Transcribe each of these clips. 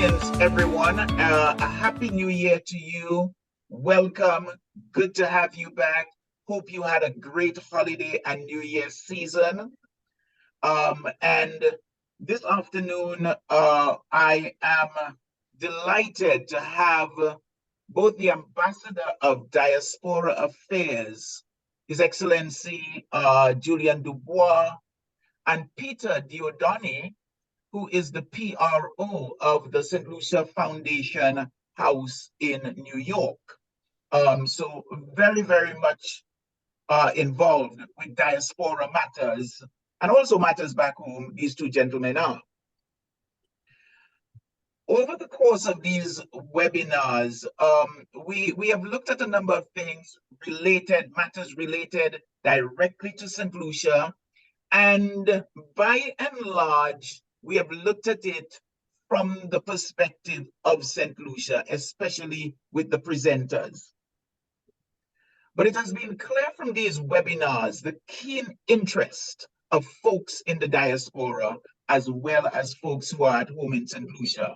Greetings, everyone. A happy new year to you. Welcome. Good to have you back. Hope you had a great holiday and New Year season. And this afternoon, I am delighted to have both the Ambassador of Diaspora Affairs, His Excellency Julian Dubois, and Peter Dieudonne, who is the PRO of the Saint Lucia Foundation House in New York. So very, very much involved with diaspora matters and also matters back home, these two gentlemen are. Over the course of these webinars, we have looked at a number of things matters related directly to Saint Lucia, and by and large, we have looked at it from the perspective of Saint Lucia, especially with the presenters. But it has been clear from these webinars the keen interest of folks in the diaspora, as well as folks who are at home in Saint Lucia.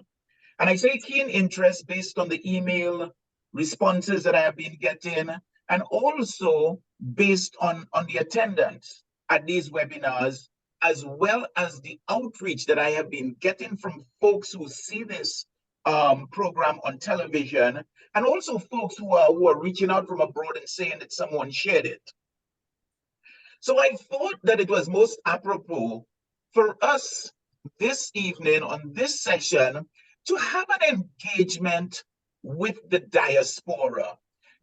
And I say keen interest based on the email responses that I have been getting, and also based on the attendance at these webinars, as well as the outreach that I have been getting from folks who see this program on television, and also folks who are reaching out from abroad and saying that someone shared it. So I thought that it was most apropos for us this evening on this session to have an engagement with the diaspora,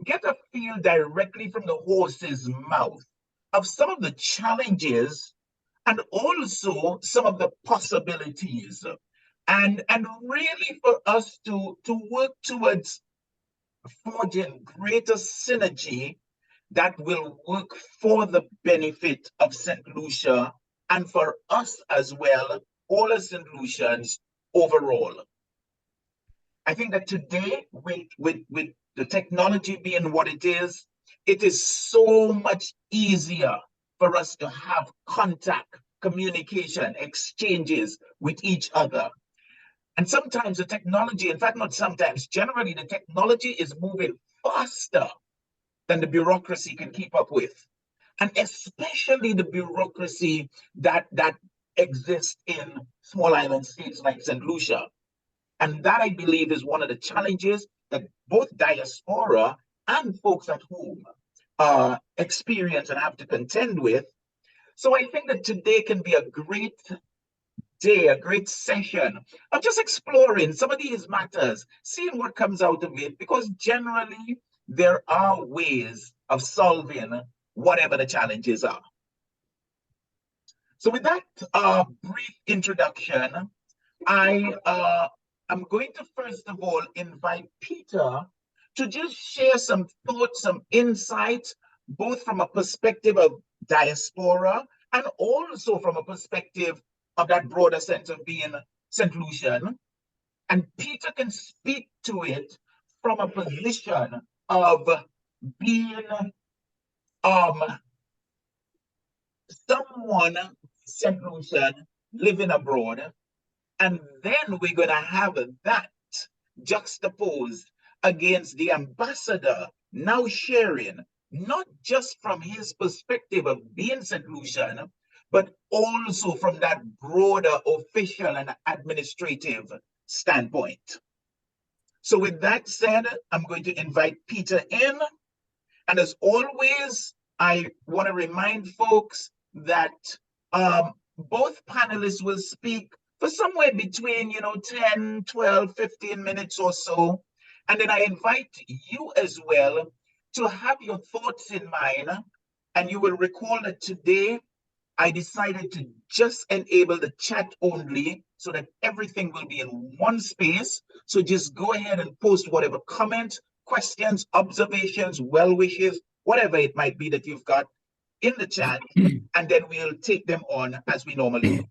get a feel directly from the horse's mouth of some of the challenges and also some of the possibilities, and really for us to work towards forging greater synergy that will work for the benefit of Saint Lucia and for us as well, all as Saint Lucians overall. I think that today, with the technology being what it is so much easier for us to have contact, communication, exchanges with each other. And sometimes the technology, in fact, not sometimes, generally the technology is moving faster than the bureaucracy can keep up with. And especially the bureaucracy that exists in small island states like Saint Lucia. And that, I believe, is one of the challenges that both diaspora and folks at home experience and have to contend with. So I think that today can be a great day, a great session of just exploring some of these matters, seeing what comes out of it, because generally there are ways of solving whatever the challenges are. So with that brief introduction, I am going to first of all invite Peter to just share some thoughts, some insights, both from a perspective of diaspora and also from a perspective of that broader sense of being Saint Lucian. And Peter can speak to it from a position of being someone Saint Lucian living abroad. And then we're going to have that juxtaposed against the ambassador now sharing, not just from his perspective of being Saint Lucian, but also from that broader official and administrative standpoint. So with that said, I'm going to invite Peter in. And as always, I want to remind folks that both panelists will speak for somewhere between 10, 12, 15 minutes or so. And then I invite you as well to have your thoughts in mind. And you will recall that today I decided to just enable the chat only so that everything will be in one space. So just go ahead and post whatever comments, questions, observations, well wishes, whatever it might be that you've got in the chat, and then we'll take them on as we normally do.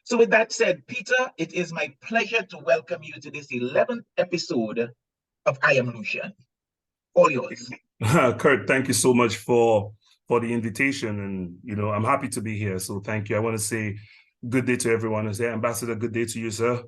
So with that said, Peter, it is my pleasure to welcome you to this 11th episode of I Am Lucian. All yours. Kirk, thank you so much for the invitation. And, I'm happy to be here. So thank you. I want to say good day to everyone who's here. Ambassador, good day to you, sir.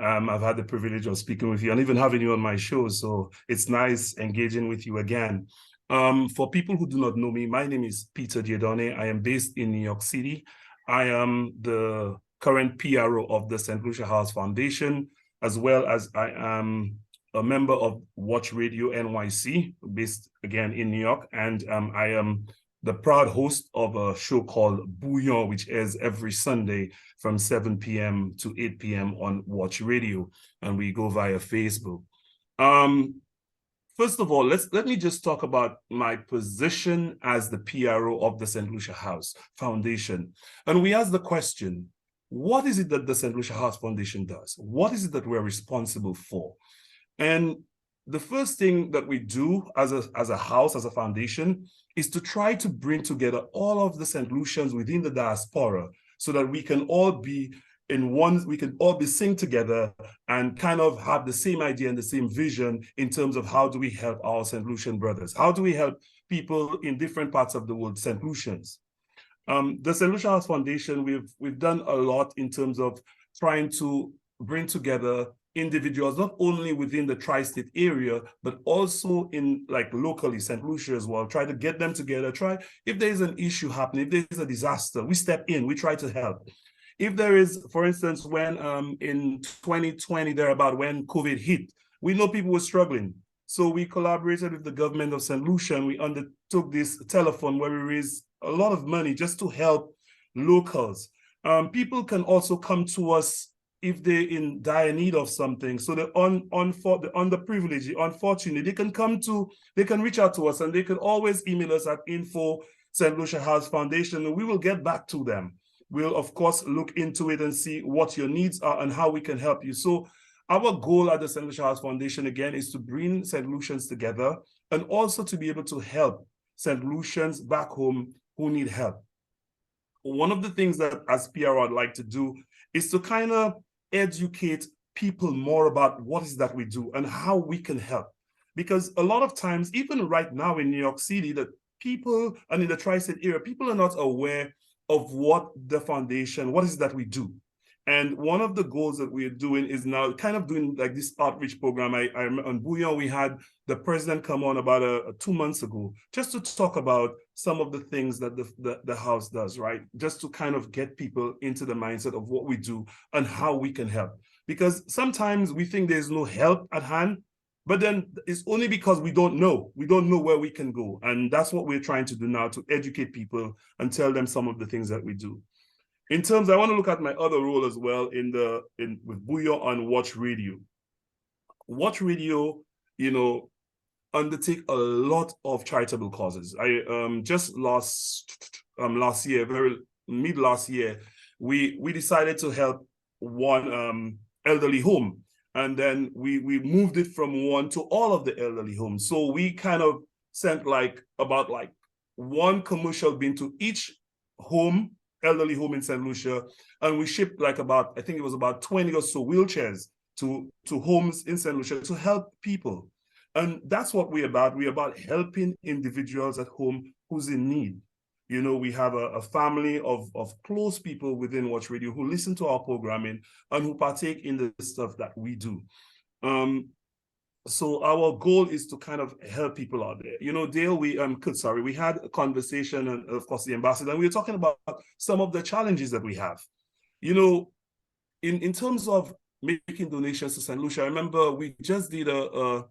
I've had the privilege of speaking with you and even having you on my show. So it's nice engaging with you again. For people who do not know me, my name is Peter Dieudonne. I am based in New York City. I am the current PRO of the Saint Lucia House Foundation, as well as I am a member of Watch Radio NYC, based again in New York. And I am the proud host of a show called Bouillon, which airs every Sunday from 7 p.m. to 8 p.m. on Watch Radio, and we go via Facebook. First of all, let me just talk about my position as the PRO of the Saint Lucia House Foundation. And we ask the question, what is it that the Saint Lucia House Foundation does? What is it that we're responsible for? And the first thing that we do as a house, as a foundation, is to try to bring together all of the Saint Lucians within the diaspora so that we can all be in one, we can all be sing together and kind of have the same idea and the same vision in terms of how do we help our Saint Lucian brothers? How do we help people in different parts of the world, Saint Lucians? The Saint Lucia House Foundation, we've done a lot in terms of trying to bring together individuals, not only within the tri-state area, but also in like locally, St. Lucia as well, try to get them together, if there's an issue happening, if there's a disaster, we step in, we try to help. If there is, for instance, when in 2020, thereabout when COVID hit, we know people were struggling. So we collaborated with the government of St. Lucia and we undertook this telethon where we raised a lot of money just to help locals. People can also come to us if they're in dire need of something. So the underprivileged, the unfortunate, they can reach out to us and they can always email us at info Saint Lucia House Foundation and we will get back to them. We'll of course look into it and see what your needs are and how we can help you. So our goal at the Saint Lucia House Foundation again is to bring Saint Lucians together and also to be able to help Saint Lucians back home who need help. One of the things that as PR I'd like to do is to kind of educate people more about what is that we do and how we can help. Because a lot of times, even right now in New York City, that people, and in the tri-state area, people are not aware of what the foundation, what is that we do. And one of the goals that we're doing is now kind of doing like this outreach program. I on Bouillon, we had the president come on about 2 months ago, just to talk about some of the things that the house does, right? Just to kind of get people into the mindset of what we do and how we can help. Because sometimes we think there's no help at hand, but then it's only because we don't know. We don't know where we can go. And that's what we're trying to do now, to educate people and tell them some of the things that we do. In terms, I want to look at my other role as well with Bouillon on Watch Radio. Watch Radio, undertake a lot of charitable causes. I just last year, mid last year, we decided to help one elderly home, and then we moved it from one to all of the elderly homes. So we kind of sent about one commercial bin to each home, elderly home in Saint Lucia, and we shipped I think it was about 20 or so wheelchairs to homes in Saint Lucia to help people. And that's what we're about. We're about helping individuals at home who's in need. We have a family of close people within Watch Radio who listen to our programming and who partake in the stuff that we do. So our goal is to kind of help people out there. Dale, we had a conversation, and of course the ambassador, and we were talking about some of the challenges that we have. In terms of making donations to Saint Lucia, I remember we just did a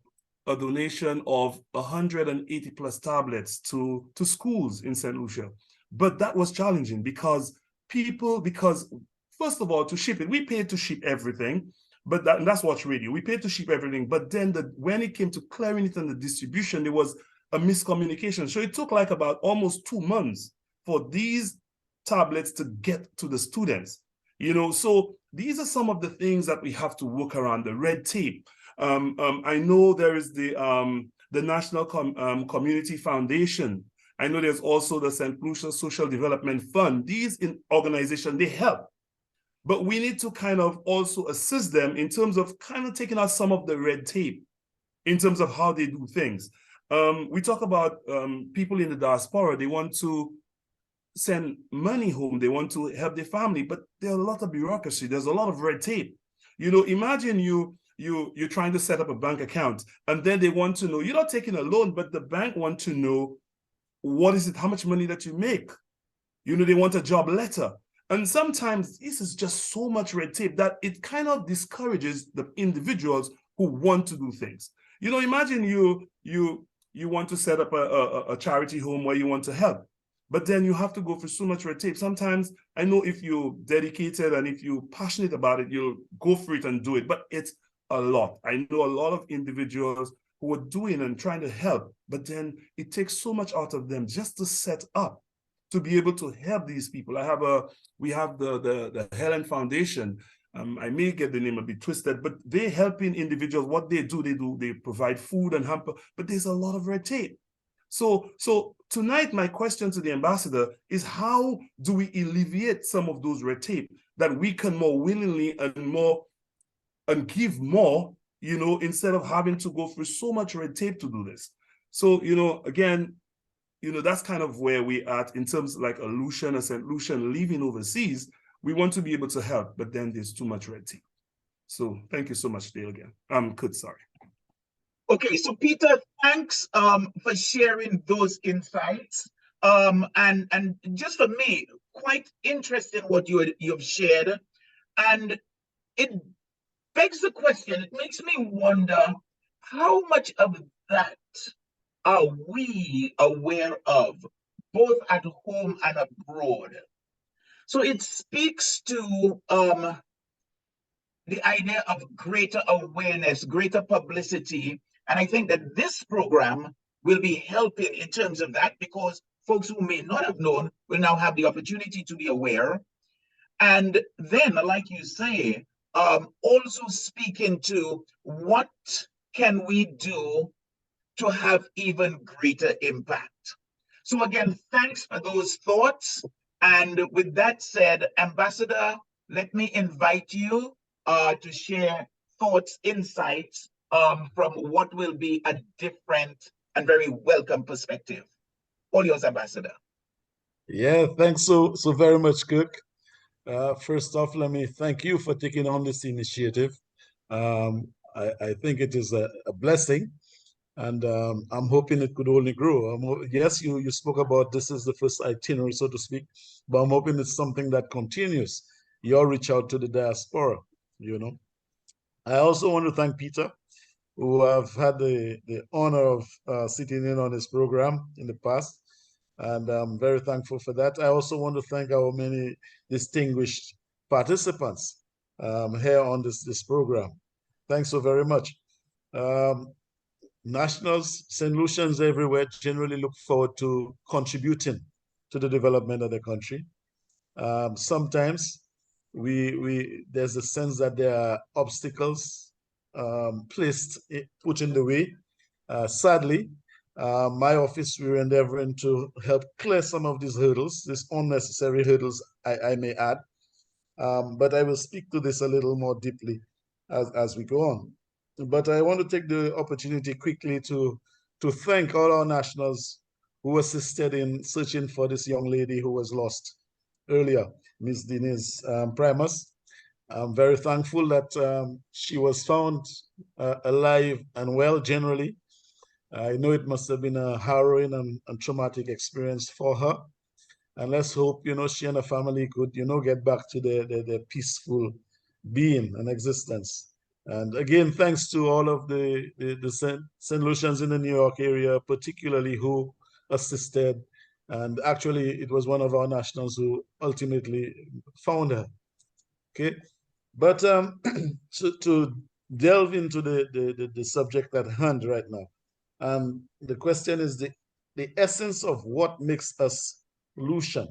donation of 180 plus tablets to schools in Saint Lucia. But that was challenging because first of all, to ship it, we paid to ship everything. But that's Watch Radio. We paid to ship everything, but then when it came to clearing it and the distribution, there was a miscommunication. So it took about almost 2 months for these tablets to get to the students. So these are some of the things that we have to work around, the red tape. I know there is the National Community Foundation. I know there's also the Saint Lucia Social Development Fund. These organizations, they help. But we need to kind of also assist them in terms of kind of taking out some of the red tape in terms of how they do things. We talk about people in the diaspora, they want to send money home, they want to help their family, but there's a lot of bureaucracy, there's a lot of red tape. You know, imagine you're trying to set up a bank account, and then they want to know, you're not taking a loan, but the bank want to know what is it, how much money that you make. You know, they want a job letter. And sometimes this is just so much red tape that it kind of discourages the individuals who want to do things. You know, imagine you want to set up a charity home where you want to help, but then you have to go through so much red tape. Sometimes I know if you're dedicated and if you're passionate about it, you'll go for it and do it, but it's a lot. I know a lot of individuals who are doing and trying to help, but then it takes so much out of them just to set up, to be able to help these people. We have the Helen Foundation. I may get the name a bit twisted, but they're helping individuals. What they do, they provide food and hamper, but there's a lot of red tape. So tonight, my question to the ambassador is, how do we alleviate some of those red tape that we can more willingly and give more, you know, instead of having to go through so much red tape to do this? So, you know, again, you know, that's kind of where we at in terms of like a Lucian, a Saint Lucian living overseas. We want to be able to help, but then there's too much red tape. So thank you so much, Dale, again. Kut, sorry. Okay, so Peter, thanks for sharing those insights. And just for me, quite interesting what you've shared. And it begs the question, it makes me wonder, how much of that are we aware of, both at home and abroad? So it speaks to the idea of greater awareness, greater publicity. And I think that this program will be helping in terms of that, because folks who may not have known will now have the opportunity to be aware. And then, like you say, also speaking to what can we do to have even greater impact. So again, thanks for those thoughts. And with that said, Ambassador, let me invite you to share thoughts, insights from what will be a different and very welcome perspective. All yours, Ambassador. Yeah, thanks so very much, Kirk. First off, let me thank you for taking on this initiative. I think it is a blessing, and I'm hoping it could only grow. Yes, you spoke about this is the first itinerary, so to speak, but I'm hoping it's something that continues. Your reach out to the diaspora, you know. I also want to thank Peter, who I've had the honor of sitting in on this program in the past, and I'm very thankful for that. I also want to thank our many distinguished participants here on this program. Thanks so very much. Nationals, Saint Lucians everywhere generally look forward to contributing to the development of the country. Sometimes there's a sense that there are obstacles put in the way. Sadly, my office, we're endeavoring to help clear some of these hurdles, these unnecessary hurdles, I may add. But I will speak to this a little more deeply as we go on. But I want to take the opportunity quickly to thank all our nationals who assisted in searching for this young lady who was lost earlier, Miss Denise Primus. I'm very thankful that she was found alive and well generally. I know it must have been a harrowing and traumatic experience for her. And let's hope, you know, she and her family could, you know, get back to their peaceful being and existence. And again, thanks to all of the Saint Lucians in the New York area, particularly who assisted. And actually, it was one of our nationals who ultimately found her. Okay. But to delve into the subject at hand right now, the question is the essence of what makes us Lucian,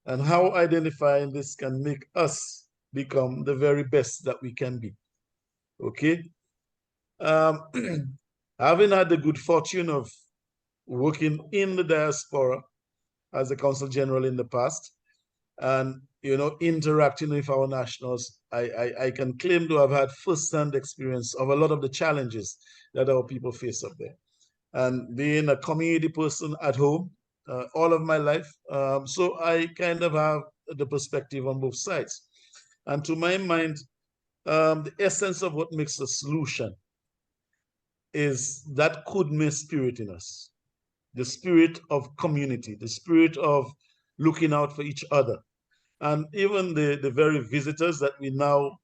and how identifying this can make us become the very best that we can be. Okay. Having had the good fortune of working in the diaspora as a consul general in the past, and you know, interacting with our nationals, I can claim to have had first-hand experience of a lot of the challenges that our people face up there. And being a community person at home all of my life, so I kind of have the perspective on both sides. And to my mind, the essence of what makes us Lucian is that Kudme spirit in us, the spirit of community, the spirit of looking out for each other. And even the very visitors that we now,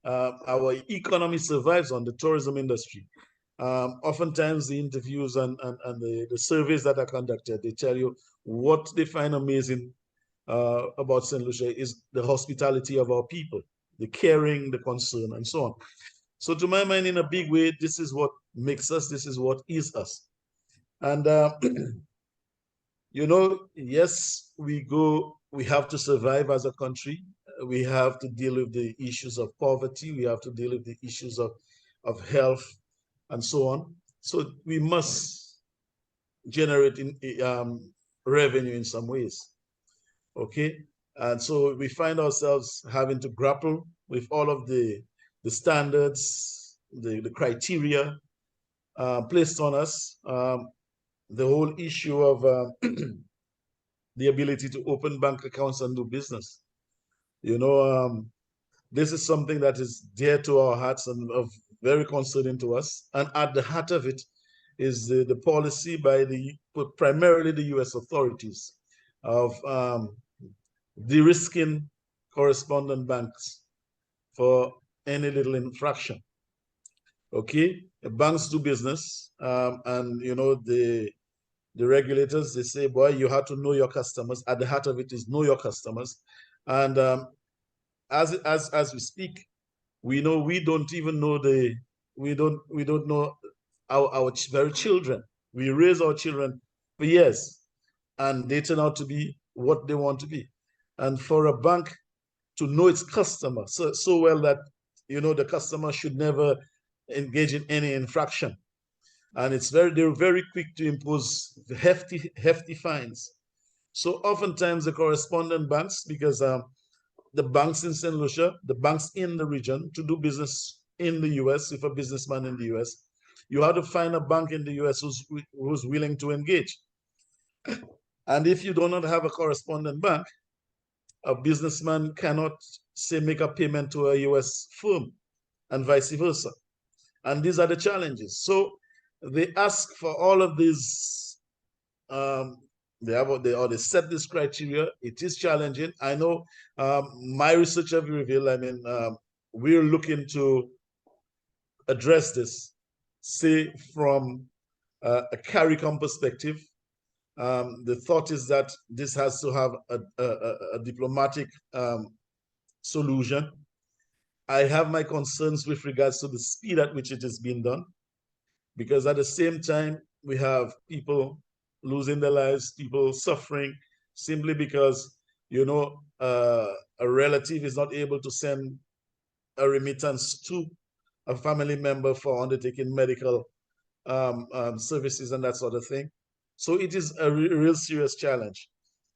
our economy survives on, the tourism industry. Oftentimes the interviews and the surveys that are conducted, they tell you what they find amazing about St. Lucia is the hospitality of our people, the caring, the concern, and so on. So to my mind, in a big way, this is what makes us, this is what is us. And, you know, yes, we have to survive as a country. We have to deal with the issues of poverty. We have to deal with the issues of health and so on. So we must generate revenue in some ways, okay? And so we find ourselves having to grapple with all of the standards, the criteria placed on us, the whole issue of the ability to open bank accounts and do business. You know, this is something that is dear to our hearts and of very concerning to us. And at the heart of it is the policy by primarily the US authorities of de-risking correspondent banks for any little infraction. Okay, the banks do business, and you know the regulators, they say, boy, you have to know your customers. At the heart of it is know your customers, and as we speak, we know we don't even know we don't know our very children. We raise our children for years, and they turn out to be what they want to be. And for a bank to know its customer so well that, you know, the customer should never engage in any infraction. And they're very quick to impose hefty fines. So oftentimes the correspondent banks, because the banks in St. Lucia, the banks in the region, to do business in the US, if a businessman in the US, you have to find a bank in the US who's willing to engage. And if you do not have a correspondent bank, a businessman cannot, say, make a payment to a US firm and vice versa. And these are the challenges. So they ask for all of these, they set this criteria. It is challenging. I know my research have revealed, I mean, we're looking to address this, say, from a CARICOM perspective. The thought is that this has to have a diplomatic solution. I have my concerns with regards to the speed at which it is being done, because at the same time, we have people losing their lives, people suffering simply because, you know, a relative is not able to send a remittance to a family member for undertaking medical services and that sort of thing. So it is a real serious challenge.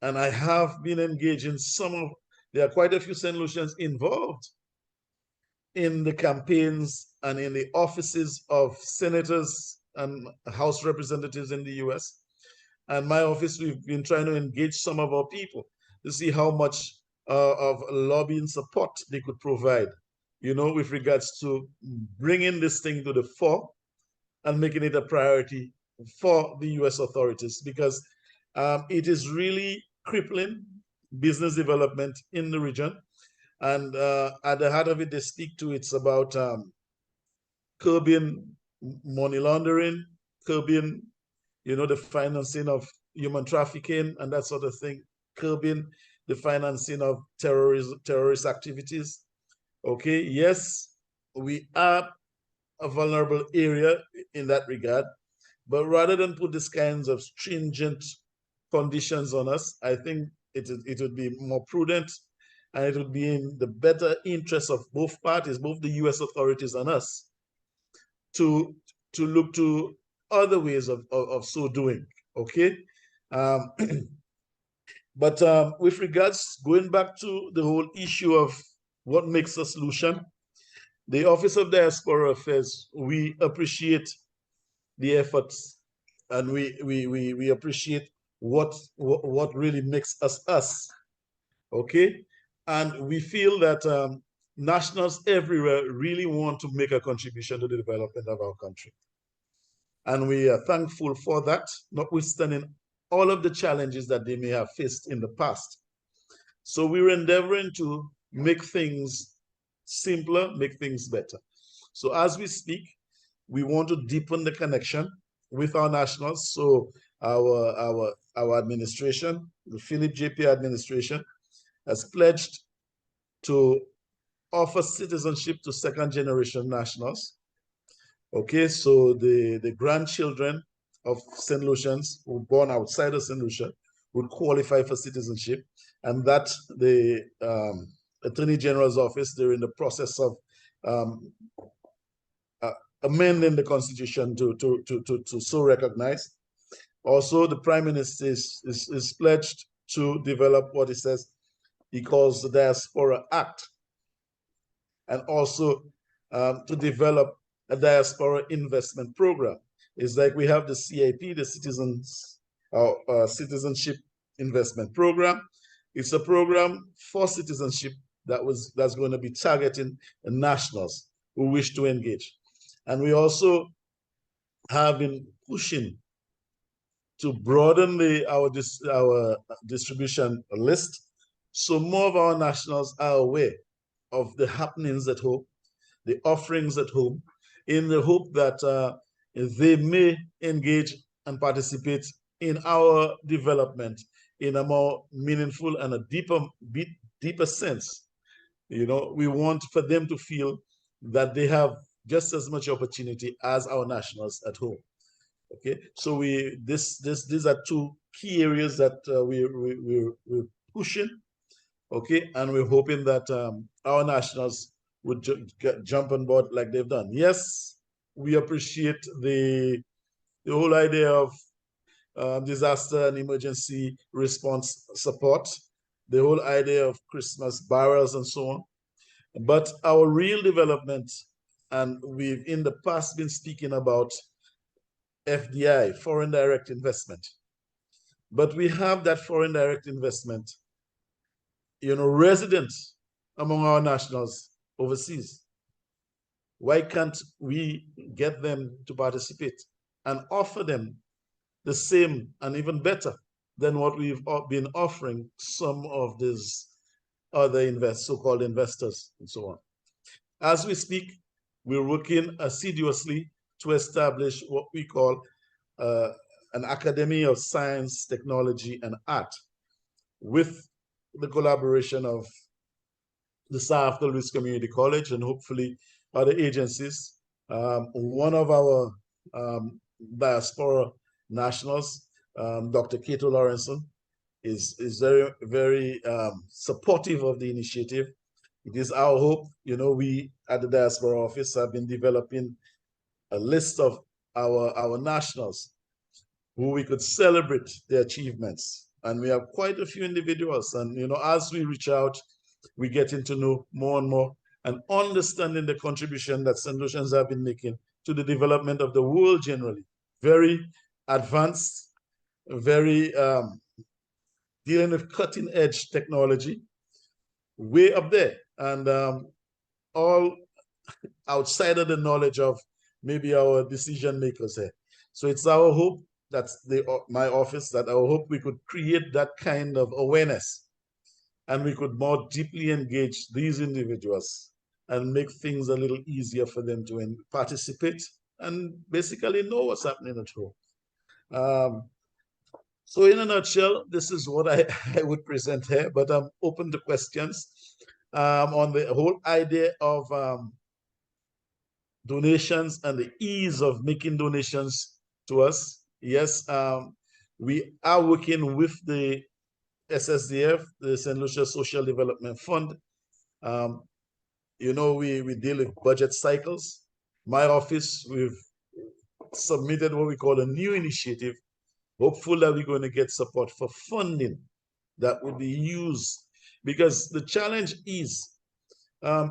And I have been engaged in there are quite a few St. Lucians involved in the campaigns and in the offices of senators and House representatives in the US. And my office, we've been trying to engage some of our people to see how much of lobbying support they could provide, you know, with regards to bringing this thing to the fore and making it a priority for the US authorities, because it is really crippling business development in the region. And at the heart of it, they speak to, it's about curbing money laundering, curbing, you know, the financing of human trafficking and that sort of thing, curbing the financing of terrorist activities. Okay, yes, we are a vulnerable area in that regard, but rather than put these kinds of stringent conditions on us, I think it would be more prudent, and it would be in the better interest of both parties, both the US authorities and us, to look to other ways of so doing, okay? But with regards, going back to the whole issue of what makes us Lucian, the Office of Diaspora Affairs, we appreciate the efforts, and we appreciate what really makes us us, okay? And we feel that nationals everywhere really want to make a contribution to the development of our country. And we are thankful for that, notwithstanding all of the challenges that they may have faced in the past. So we're endeavoring to make things simpler, make things better. So as we speak, we want to deepen the connection with our nationals. So our administration, the Philip JP administration, has pledged to offer citizenship to second-generation nationals. Okay, so the grandchildren of Saint Lucians who were born outside of Saint Lucia would qualify for citizenship, and that the Attorney General's office, they're in the process of amending the Constitution to so recognize. Also, the Prime Minister is pledged to develop what he calls the Diaspora Act, and also to develop a diaspora investment program. It's like we have the CIP, the Citizenship Investment Program. It's a program for citizenship that's going to be targeting nationals who wish to engage. And we also have been pushing to broaden our distribution list, so more of our nationals are aware of the happenings at home, the offerings at home, in the hope that they may engage and participate in our development in a more meaningful and a deeper sense. You know, we want for them to feel that they have just as much opportunity as our nationals at home. Okay, so these are two key areas that we're pushing. Okay, and we're hoping that our nationals would jump on board like they've done. Yes, we appreciate the whole idea of disaster and emergency response support, the whole idea of Christmas barrels and so on. But our real development, and we've in the past been speaking about FDI, foreign direct investment. But we have that foreign direct investment, you know, resident among our nationals overseas. Why can't we get them to participate and offer them the same and even better than what we've been offering some of these other so-called investors and so on? As we speak, we're working assiduously to establish what we call an Academy of Science, Technology, and Art, with the collaboration of the South Louis Community College and hopefully other agencies. One of our diaspora nationals, Dr. Cato Lawrenson, is very, very supportive of the initiative. It is our hope, you know, we at the Diaspora Office have been developing a list of our nationals who we could celebrate their achievements. And we have quite a few individuals. And, you know, as we reach out, we getting to know more and more and understanding the contribution that Saint Lucians have been making to the development of the world generally. Very advanced, very dealing with cutting edge technology, way up there. And all outside of the knowledge of maybe our decision makers here. So it's our hope, that's my office, that our hope we could create that kind of awareness and we could more deeply engage these individuals and make things a little easier for them to participate and basically know what's happening at home. So in a nutshell, this is what I would present here, but I'm open to questions on the whole idea of donations and the ease of making donations to us. Yes, we are working with the SSDF, the Saint Lucia Social Development Fund. You know, we deal with budget cycles. My office, we've submitted what we call a new initiative, hopeful that we're going to get support for funding that will be used, because the challenge is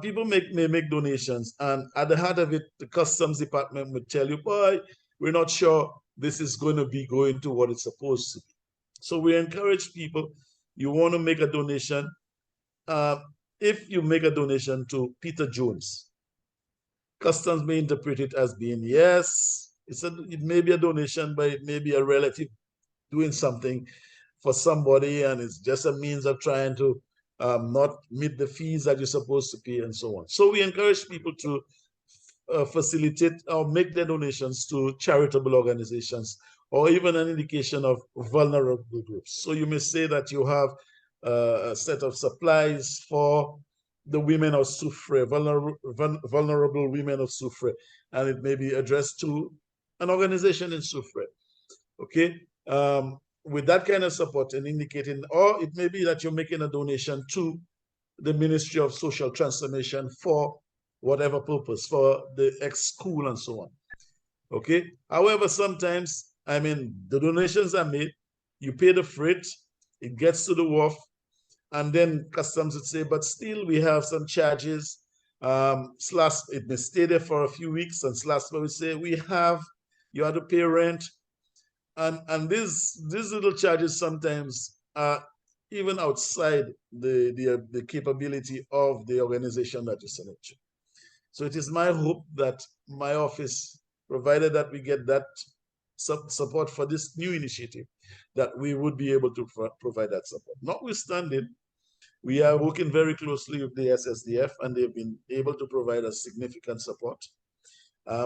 people may make donations, and at the heart of it, the customs department would tell you, boy, we're not sure this is going to be going to what it's supposed to be. So we encourage people, you want to make a donation, if you make a donation to Peter Jones, customs may interpret it as being, yes, it may be a donation, but it may be a relative doing something for somebody, and it's just a means of trying to not meet the fees that you're supposed to pay and so on. So we encourage people to facilitate or make their donations to charitable organizations, or even an indication of vulnerable groups. So you may say that you have a set of supplies for the women of Soufrière, vulnerable women of Soufrière, and it may be addressed to an organization in Soufrière. Okay, with that kind of support and indicating, or it may be that you're making a donation to the Ministry of Social Transformation for whatever purpose, for the ex-school and so on. Okay, however, sometimes, I mean, the donations are made, you pay the freight, it gets to the wharf, and then customs would say, but still we have some charges. It may stay there for a few weeks, and SLASPA would say, you have to pay rent. And these little charges sometimes are even outside the capability of the organization that you send it to. So it is my hope that my office, provided that we get that support for this new initiative, that we would be able to provide that support. Notwithstanding, we are working very closely with the SSDF, and they've been able to provide us significant support.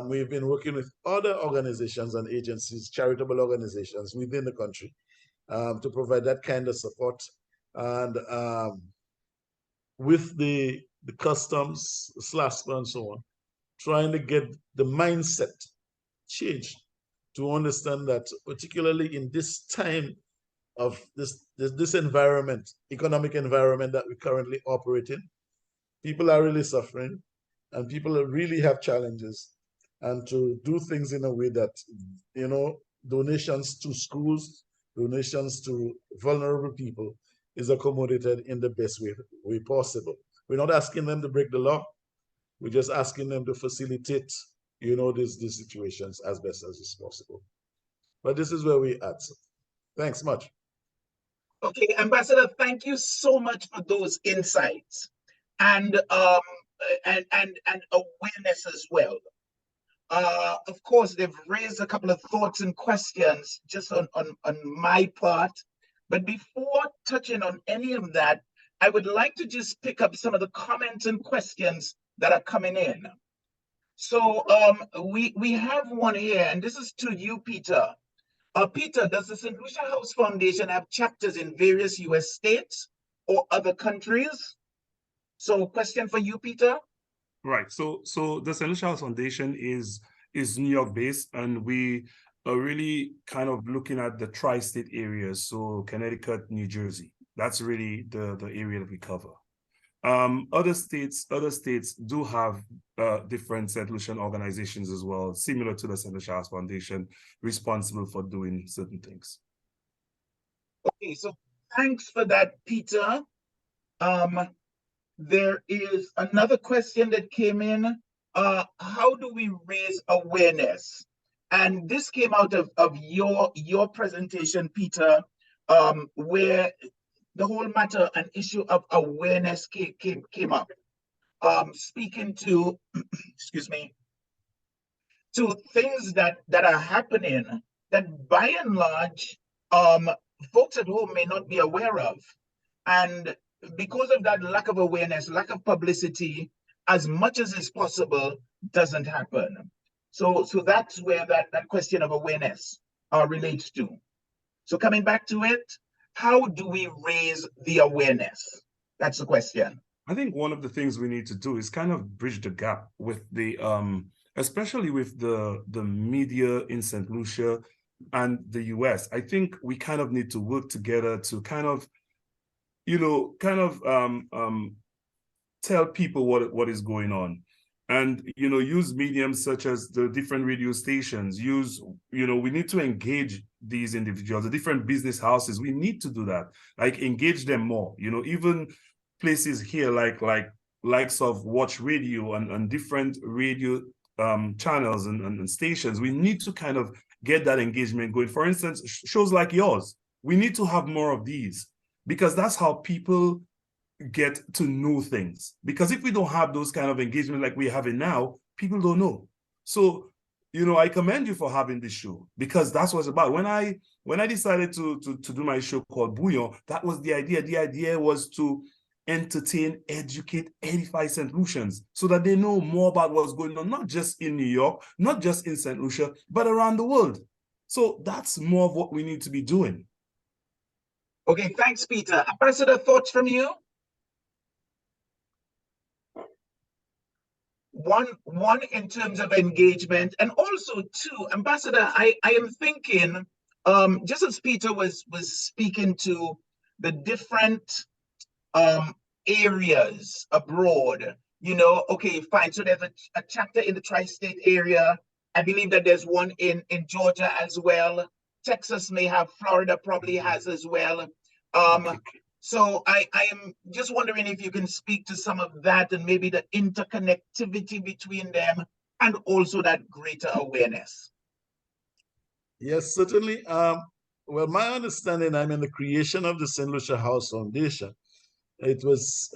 We've been working with other organizations and agencies, charitable organizations within the country, to provide that kind of support. And with the customs, SLASPA and so on, trying to get the mindset changed to understand that, particularly in this time of this environment, economic environment that we currently operate in, people are really suffering, and people really have challenges. And to do things in a way that, you know, donations to schools, donations to vulnerable people is accommodated in the best way possible. We're not asking them to break the law. We're just asking them to facilitate, you know, these situations as best as is possible. But this is where we're at. Thanks much. Okay, Ambassador, thank you so much for those insights and awareness as well. Of course, they've raised a couple of thoughts and questions just on my part. But before touching on any of that, I would like to just pick up some of the comments and questions that are coming in. So we have one here, and this is to you, Peter. Peter, does the Saint Lucia House Foundation have chapters in various US states or other countries? So question for you, Peter. Right. So the Saint Lucia House Foundation is New York based, and we are really kind of looking at the tri-state areas. So Connecticut, New Jersey. That's really the area that we cover. Other states do have different Saint Lucian organizations as well, similar to the Saint Lucia House Foundation, responsible for doing certain things. Okay, so thanks for that, Peter. There is another question that came in. How do we raise awareness? And this came out of your presentation, Peter, where the whole matter and issue of awareness came up. Speaking to, excuse me, to things that are happening that by and large, folks at home may not be aware of. And because of that lack of awareness, lack of publicity, as much as is possible, doesn't happen. So that's where that question of awareness relates to. So coming back to it, how do we raise the awareness? That's the question. I think one of the things we need to do is kind of bridge the gap with the, especially with the media in Saint Lucia and the US. I think we kind of need to work together to kind of, you know, tell people what is going on. And, you know, use mediums such as the different radio stations, we need to engage these individuals, the different business houses. We need to do that, like engage them more, you know, even places here likes of Watch Radio and different radio channels and stations. We need to kind of get that engagement going. For instance, shows like yours, we need to have more of these, because that's how people get to know things. Because if we don't have those kind of engagement like we're having now, people don't know. So, I commend you for having this show, because that's what it's about. When I decided to do my show called Bouillon, that was the idea. The idea was to entertain, educate, edify Saint Lucians so that they know more about what's going on, not just in New York, not just in Saint Lucia, but around the world. So that's more of what we need to be doing. Okay, thanks, Peter. Ambassador, thoughts from you? One in terms of engagement, and also two, Ambassador, I am thinking, just as Peter was speaking to the different areas abroad, okay, fine. So there's a chapter in the tri-state area. I believe that there's one in Georgia as well. Texas may have, Florida probably has as well. So I am just wondering if you can speak to some of that and maybe the interconnectivity between them and also that greater awareness. Yes, certainly. Well, my understanding, I'm in the creation of the Saint Lucia House Foundation. It was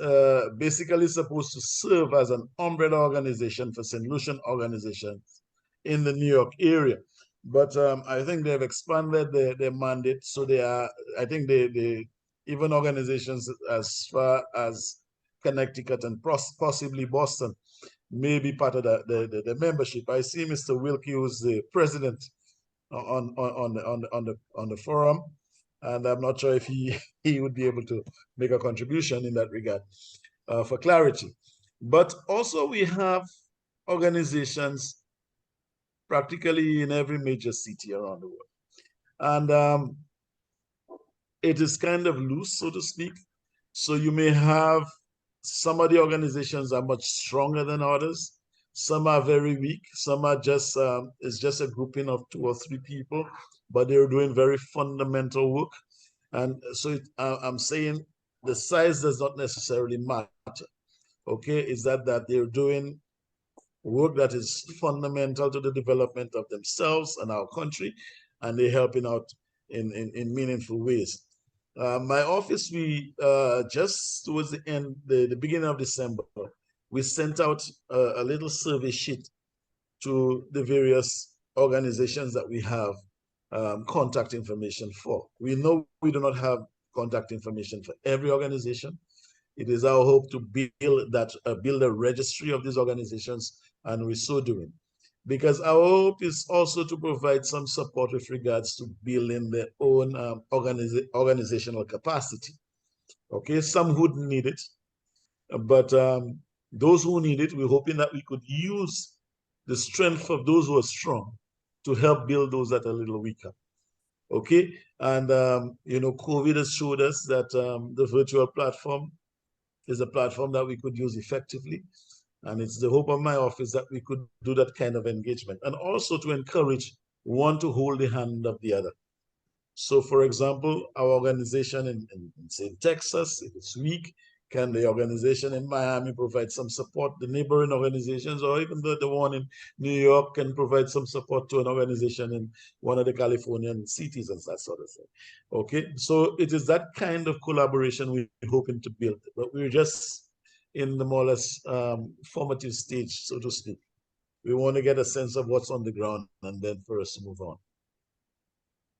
basically supposed to serve as an umbrella organization for Saint Lucian organizations in the New York area. But I think they've expanded their mandate. So I think they even organizations as far as Connecticut and possibly Boston may be part of the membership. I see Mr. Wilkie, who's the president on the forum, and I'm not sure if he would be able to make a contribution in that regard for clarity. But also we have organizations practically in every major city around the world. And it is kind of loose, so to speak. So you may have some of the organizations are much stronger than others. Some are very weak. Some are just, it's just a grouping of 2 or 3 people, but they're doing very fundamental work. And so I'm saying the size does not necessarily matter. Okay, is that they're doing work that is fundamental to the development of themselves and our country, and they're helping out in meaningful ways. My office, we just towards the beginning of December, we sent out a little survey sheet to the various organizations that we have contact information for. We know we do not have contact information for every organization. It is our hope to build a registry of these organizations, and we're so doing. Because our hope is also to provide some support with regards to building their own organizational capacity. Okay, some would need it, but those who need it, we're hoping that we could use the strength of those who are strong to help build those that are a little weaker. Okay, and COVID has showed us that the virtual platform is a platform that we could use effectively. And it's the hope of my office that we could do that kind of engagement, and also to encourage one to hold the hand of the other. So for example, our organization in say Texas, if it's weak, can the organization in Miami provide some support? The neighboring organizations, or even the one in New York, can provide some support to an organization in one of the Californian cities and that sort of thing. Okay, so it is that kind of collaboration we're hoping to build, but we're just in the more or less formative stage, so to speak. We want to get a sense of what's on the ground and then for us to move on.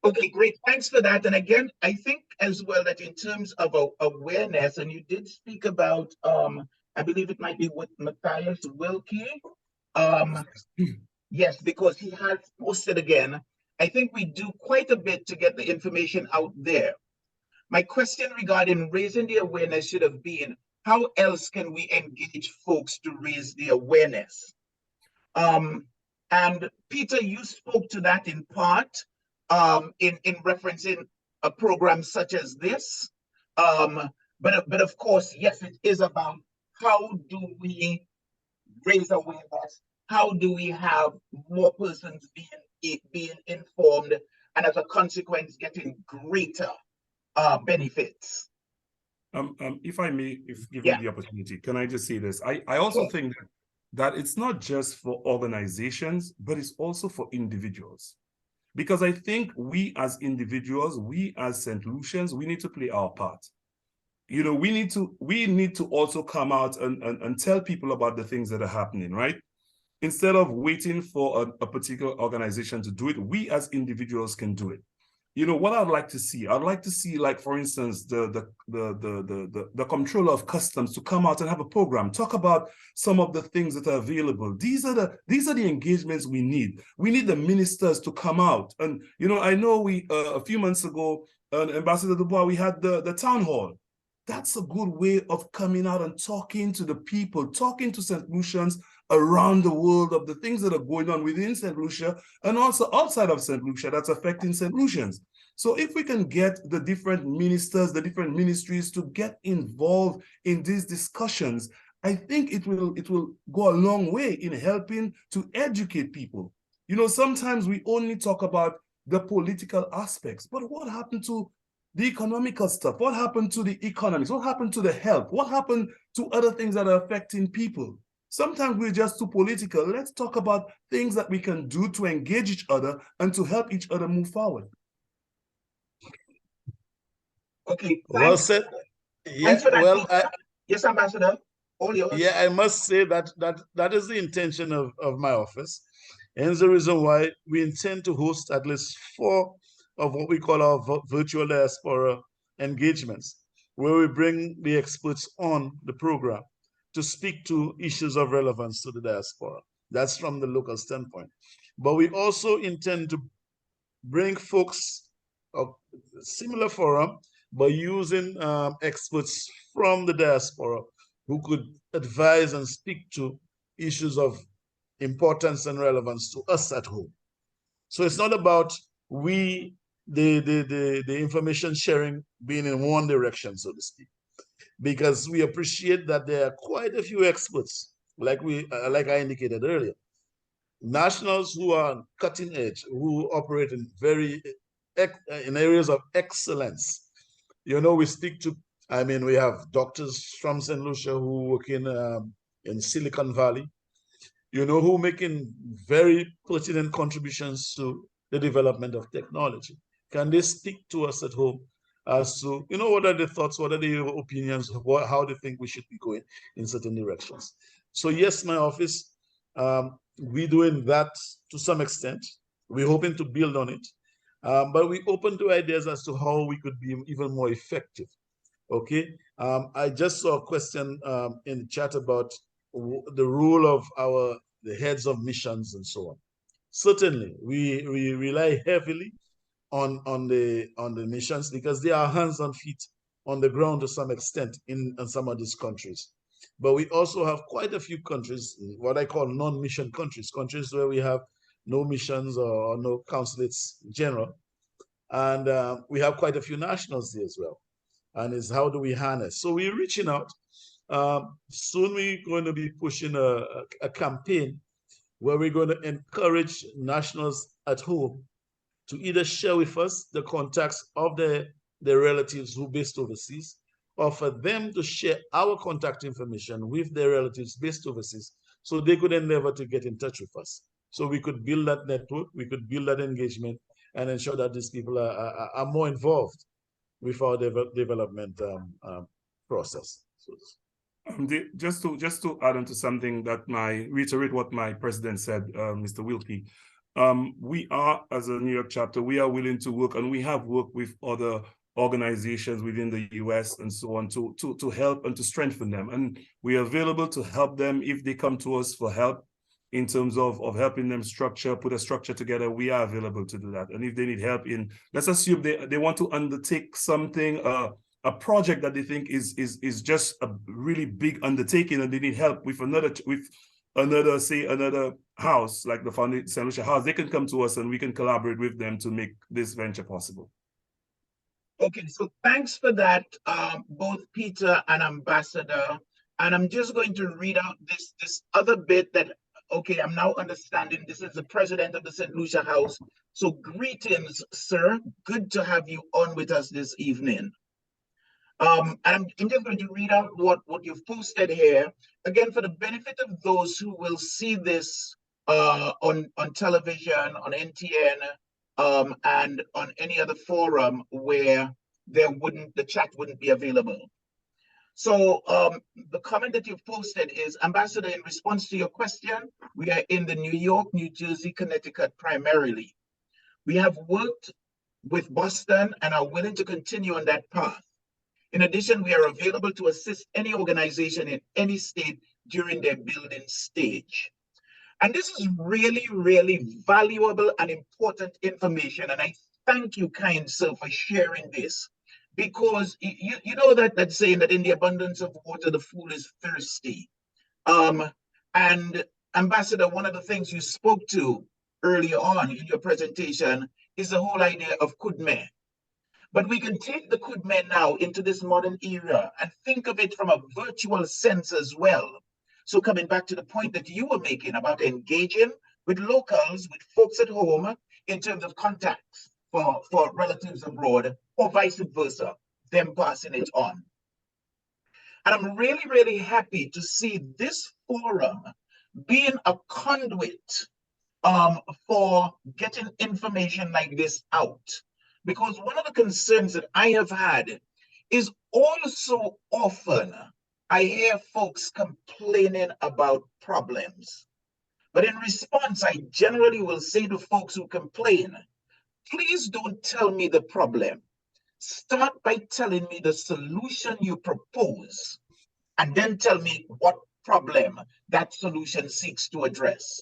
Okay, great. Thanks for that. And again, I think as well that in terms of awareness, and you did speak about, I believe it might be with Matthias Wilkie. Yes, because he has posted again. I think we do quite a bit to get the information out there. My question regarding raising the awareness should have been, how else can we engage folks to raise the awareness? And Peter, you spoke to that in part in referencing a program such as this. But of course, yes, it is about how do we raise awareness? How do we have more persons being informed, and as a consequence, getting greater benefits? If I may, give me the opportunity, can I just say this? I also think that it's not just for organizations, but it's also for individuals. Because I think we as individuals, we as Saint Lucians, we need to play our part. you know, we need to also come out and tell people about the things that are happening, right? Instead of waiting for a particular organization to do it, we as individuals can do it. You know, what I'd like to see, like, for instance, the comptroller of customs to come out and have a program, talk about some of the things that are available. These are the engagements we need. We need the ministers to come out. And, you know, I know we, a few months ago, Ambassador Dubois, we had the town hall. That's a good way of coming out and talking to the people, talking to Saint Lucians around the world of the things that are going on within Saint Lucia and also outside of Saint Lucia that's affecting Saint Lucians. So if we can get the different ministers, the different ministries to get involved in these discussions, I think it will go a long way in helping to educate people. You know, sometimes we only talk about the political aspects, but what happened to the economical stuff? What happened to the economics? What happened to the health? What happened to other things that are affecting people? Sometimes we're just too political. Let's talk about things that we can do to engage each other and to help each other move forward. Okay. Well said. Yeah, Thanks for that. well, yes, Ambassador. All yours. yeah, I must say that is the intention of my office. And the reason why we intend to host at least 4 of what we call our virtual diaspora engagements, where we bring the experts on the program to speak to issues of relevance to the diaspora. That's from the local standpoint. But we also intend to bring folks of similar forum, but using experts from the diaspora who could advise and speak to issues of importance and relevance to us at home. So it's not about the information sharing being in one direction, so to speak, because we appreciate that there are quite a few experts, like I indicated earlier, nationals who are cutting edge, who operate in in areas of excellence. You know, we speak to, I mean, we have doctors from Saint Lucia who work in Silicon Valley, you know, who making very pertinent contributions to the development of technology. Can they speak to us at home as to, you know, what are the thoughts, what are the opinions, how they think we should be going in certain directions? So yes, my office, we're doing that to some extent. We're hoping to build on it, but we're open to ideas as to how we could be even more effective. Okay, I just saw a question in the chat about the role of the heads of missions and so on. Certainly, we rely heavily on the missions because they are hands and feet on the ground to some extent in some of these countries. But we also have quite a few countries, what I call non-mission countries, countries where we have no missions or no consulates in general. And we have quite a few nationals there as well. And it's how do we harness? So we're reaching out. Soon we're going to be pushing a campaign where we're going to encourage nationals at home to either share with us the contacts of their relatives who are based overseas, or for them to share our contact information with their relatives based overseas so they could endeavor to get in touch with us. So we could build that network, we could build that engagement and ensure that these people are more involved with our development process. So, just to add on to something that reiterate what my president said, Mr. Wilkie, we are, as a New York chapter, we are willing to work, and we have worked with other organizations within the US and so on to help and to strengthen them. And we are available to help them if they come to us for help in terms of helping them put a structure together. We are available to do that. And if they need help in, let's assume they want to undertake something, a project that they think is just a really big undertaking, and they need help with another house like the Saint Lucia House, they can come to us and we can collaborate with them to make this venture possible. Okay, so thanks for that, both Peter and Ambassador. And I'm just going to read out this other bit that, okay, I'm now understanding this is the president of the Saint Lucia House. So greetings, sir. Good to have you on with us this evening. And I'm just going to read out what you've posted here. Again, for the benefit of those who will see this on television, on NTN, and on any other forum where the chat wouldn't be available. So the comment that you've posted is, Ambassador, in response to your question, we are in the New York, New Jersey, Connecticut primarily. We have worked with Boston and are willing to continue on that path. In addition, we are available to assist any organization in any state during their building stage. And this is really, really valuable and important information. And I thank you, kind sir, for sharing this. Because you know that saying that in the abundance of water, the fool is thirsty. And Ambassador, one of the things you spoke to earlier on in your presentation is the whole idea of kudme. But we can take the kudme now into this modern era and think of it from a virtual sense as well. So coming back to the point that you were making about engaging with locals, with folks at home, in terms of contacts for relatives abroad, or vice versa, them passing it on. And I'm really, really happy to see this forum being a conduit for getting information like this out. Because one of the concerns that I have had is also often I hear folks complaining about problems. But in response, I generally will say to folks who complain, please don't tell me the problem. Start by telling me the solution you propose, and then tell me what problem that solution seeks to address.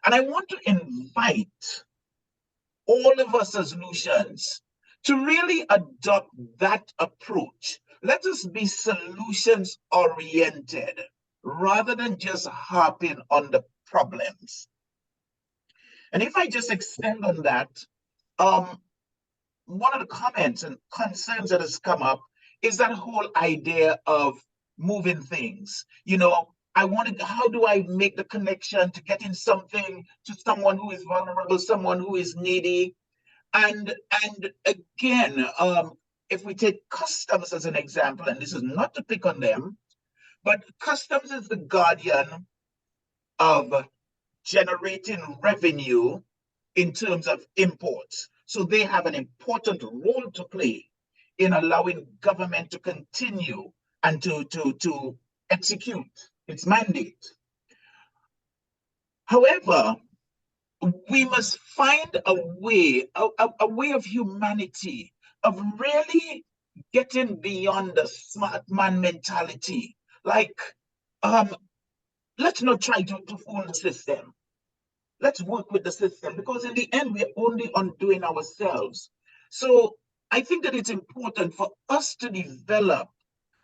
And I want to invite all of us as Lucians to really adopt that approach. Let us be solutions oriented rather than just harping on the problems. And if I just extend on that, one of the comments and concerns that has come up is that whole idea of moving things. You know, how do I make the connection to getting something to someone who is vulnerable, someone who is needy? And again, if we take customs as an example, and this is not to pick on them, but customs is the guardian of generating revenue in terms of imports. So they have an important role to play in allowing government to continue and to execute its mandate. However, we must find a way of humanity, of really getting beyond the smart man mentality. Like, let's not try to fool the system. Let's work with the system, because in the end, we're only undoing ourselves. So I think that it's important for us to develop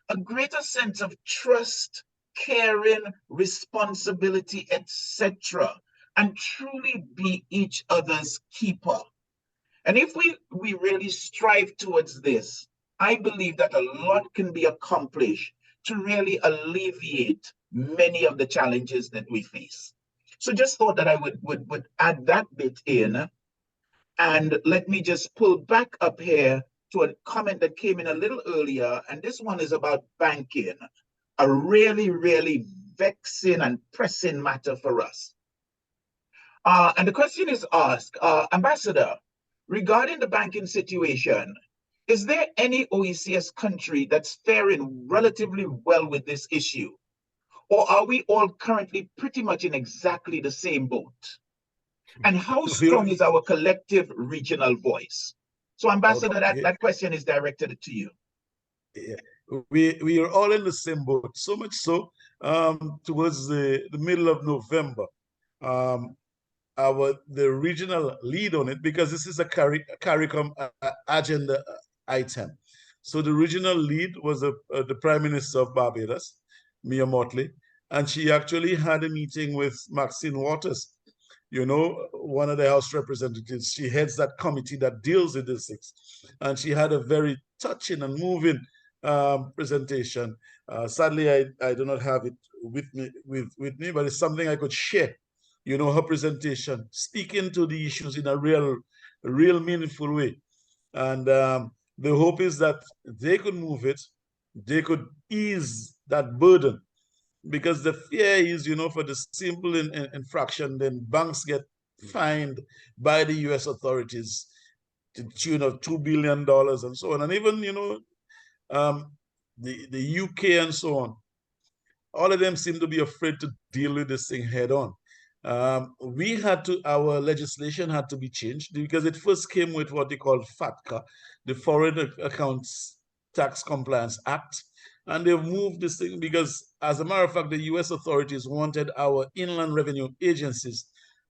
a greater sense of trust, caring, responsibility, etc., and truly be each other's keeper. And if we really strive towards this, I believe that a lot can be accomplished to really alleviate many of the challenges that we face. So just thought that I would add that bit in. And let me just pull back up here to a comment that came in a little earlier. And this one is about banking, a really, really vexing and pressing matter for us. And the question is asked, Ambassador, regarding the banking situation, is there any OECS country that's faring relatively well with this issue? Or are we all currently pretty much in exactly the same boat? And how strong is our collective regional voice? So, Ambassador, that question is directed to you. Yeah. We are all in the same boat, so much so towards the middle of November. The regional lead on it, because this is a CARICOM agenda item. So the regional lead was the Prime Minister of Barbados, Mia Mottley, and she actually had a meeting with Maxine Waters, you know, one of the House representatives. She heads that committee that deals with this, and she had a very touching and moving presentation. Sadly, I do not have it with me, but it's something I could share. You know, her presentation, speaking to the issues in a real meaningful way. And the hope is that they could move it, they could ease that burden, because the fear is, you know, for the simple infraction, then banks get fined by the US authorities to the tune of $2 billion and so on. And even, you know, the UK and so on, all of them seem to be afraid to deal with this thing head on. Our legislation had to be changed because it first came with what they call FATCA, the Foreign Accounts Tax Compliance Act. And they've moved this thing because, as a matter of fact, the US authorities wanted our inland revenue agencies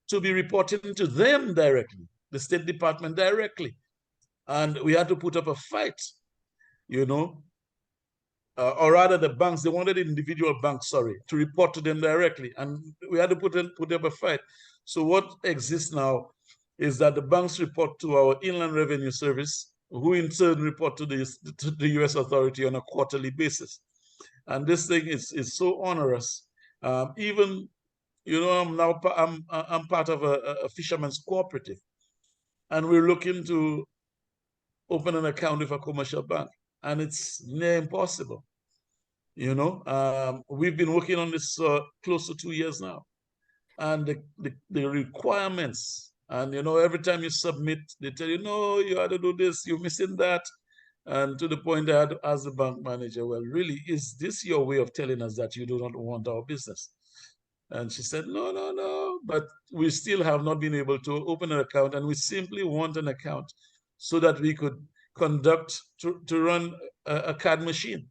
to be reporting to them directly, the State Department directly. And we had to put up a fight, you know, or rather the banks, they wanted individual banks, sorry, to report to them directly. And we had to put up a fight. So what exists now is that the banks report to our Inland Revenue Service, who in turn report to the US authority on a quarterly basis. And this thing is so onerous. Even, you know, I'm part of a fisherman's cooperative, and we're looking to open an account with a commercial bank, and it's near impossible. You know, we've been working on this close to 2 years now, and the requirements, and you know, every time you submit, they tell you, no, you had to do this, you're missing that. And to the point I had to ask the bank manager, well, really, is this your way of telling us that you do not want our business? And she said, no, no, no, but we still have not been able to open an account, and we simply want an account so that we could to run a card machine,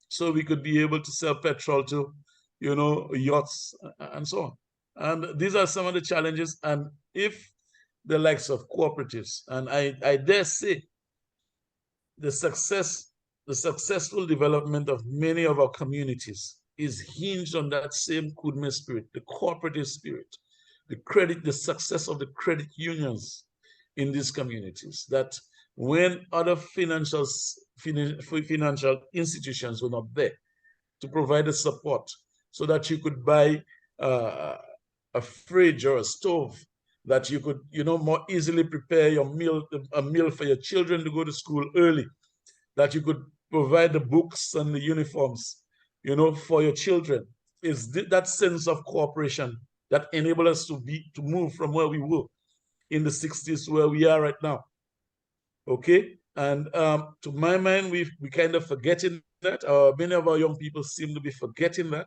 so we could be able to sell petrol to, you know, yachts and so on. And these are some of the challenges. And if the likes of cooperatives, and I dare say the successful development of many of our communities is hinged on that same Kudme spirit, the cooperative spirit, the success of the credit unions in these communities, that when other financial institutions were not there to provide the support so that you could buy a fridge or a stove, that you could, you know, more easily prepare a meal for your children to go to school early, that you could provide the books and the uniforms, you know, for your children. Is that sense of cooperation that enabled us to move from where we were in the 60s to where we are right now. Okay, and to my mind, we kind of forgetting that. Many of our young people seem to be forgetting that,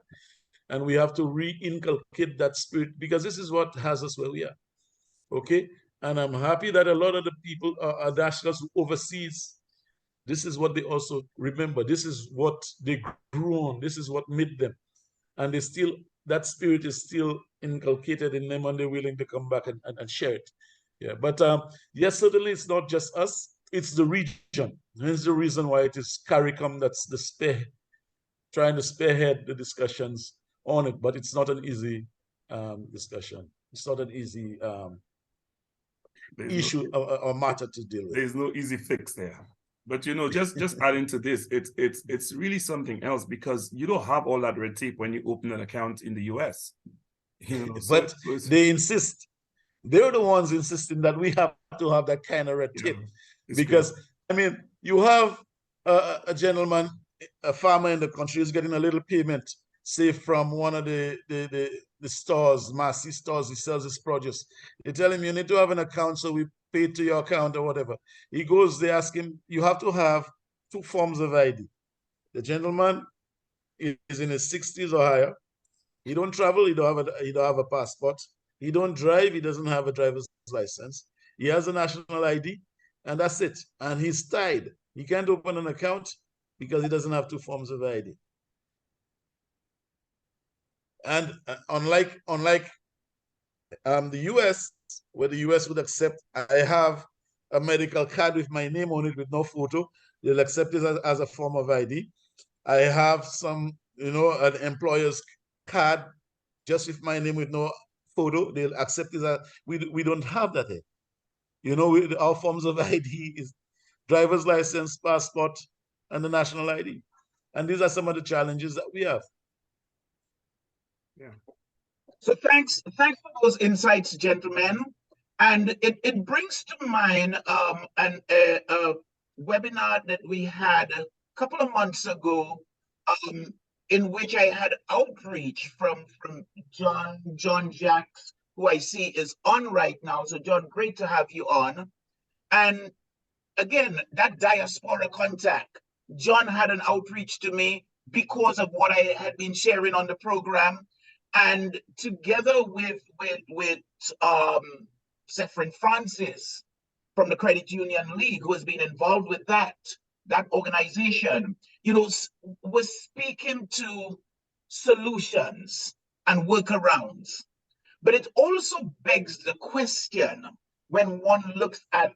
and we have to re-inculcate that spirit, because this is what has us where we are. Okay, and I'm happy that a lot of the people are nationals overseas. This is what they also remember. This is what they grew on. This is what made them, and that spirit is still inculcated in them, and they're willing to come back and share it. Yeah, but yes, certainly it's not just us, it's the region. Hence the reason why it is CARICOM that's trying to spearhead the discussions on it, but it's not an easy discussion. It's not an easy issue or matter to deal with. There's no easy fix there. But you know, just adding to this, it's really something else, because you don't have all that red tape when you open an account in the US. You know, but they insist. They're the ones insisting that we have to have that kind of red tape. Yeah, because good. I mean, you have a gentleman, a farmer in the country, is getting a little payment, say from one of the stores, Massy stores, he sells his produce. They tell him, you need to have an account, so we pay to your account or whatever. He goes, they ask him, you have to have 2 forms of ID. The gentleman is in his 60s or higher. He don't travel, he don't have a passport. He don't drive, he doesn't have a driver's license. He has a national ID, and that's it. And he's tied. He can't open an account because he doesn't have 2 forms of ID. And unlike the US, where the US would accept, I have a medical card with my name on it with no photo, they'll accept it as a form of ID. I have some, you know, an employer's card just with my name with no photo, they'll accept it as, we don't have that here. You know, our forms of ID is driver's license, passport, and the national ID. And these are some of the challenges that we have. Yeah. So thanks for those insights, gentlemen. And it brings to mind a webinar that we had a couple of months ago, in which I had outreach from John Jacks, who I see is on right now. So John, great to have you on. And again, that diaspora contact, John had an outreach to me because of what I had been sharing on the program. And together with Zephyrin Francis from the Credit Union League, who has been involved with that organization, you know, was speaking to solutions and workarounds. But it also begs the question when one looks at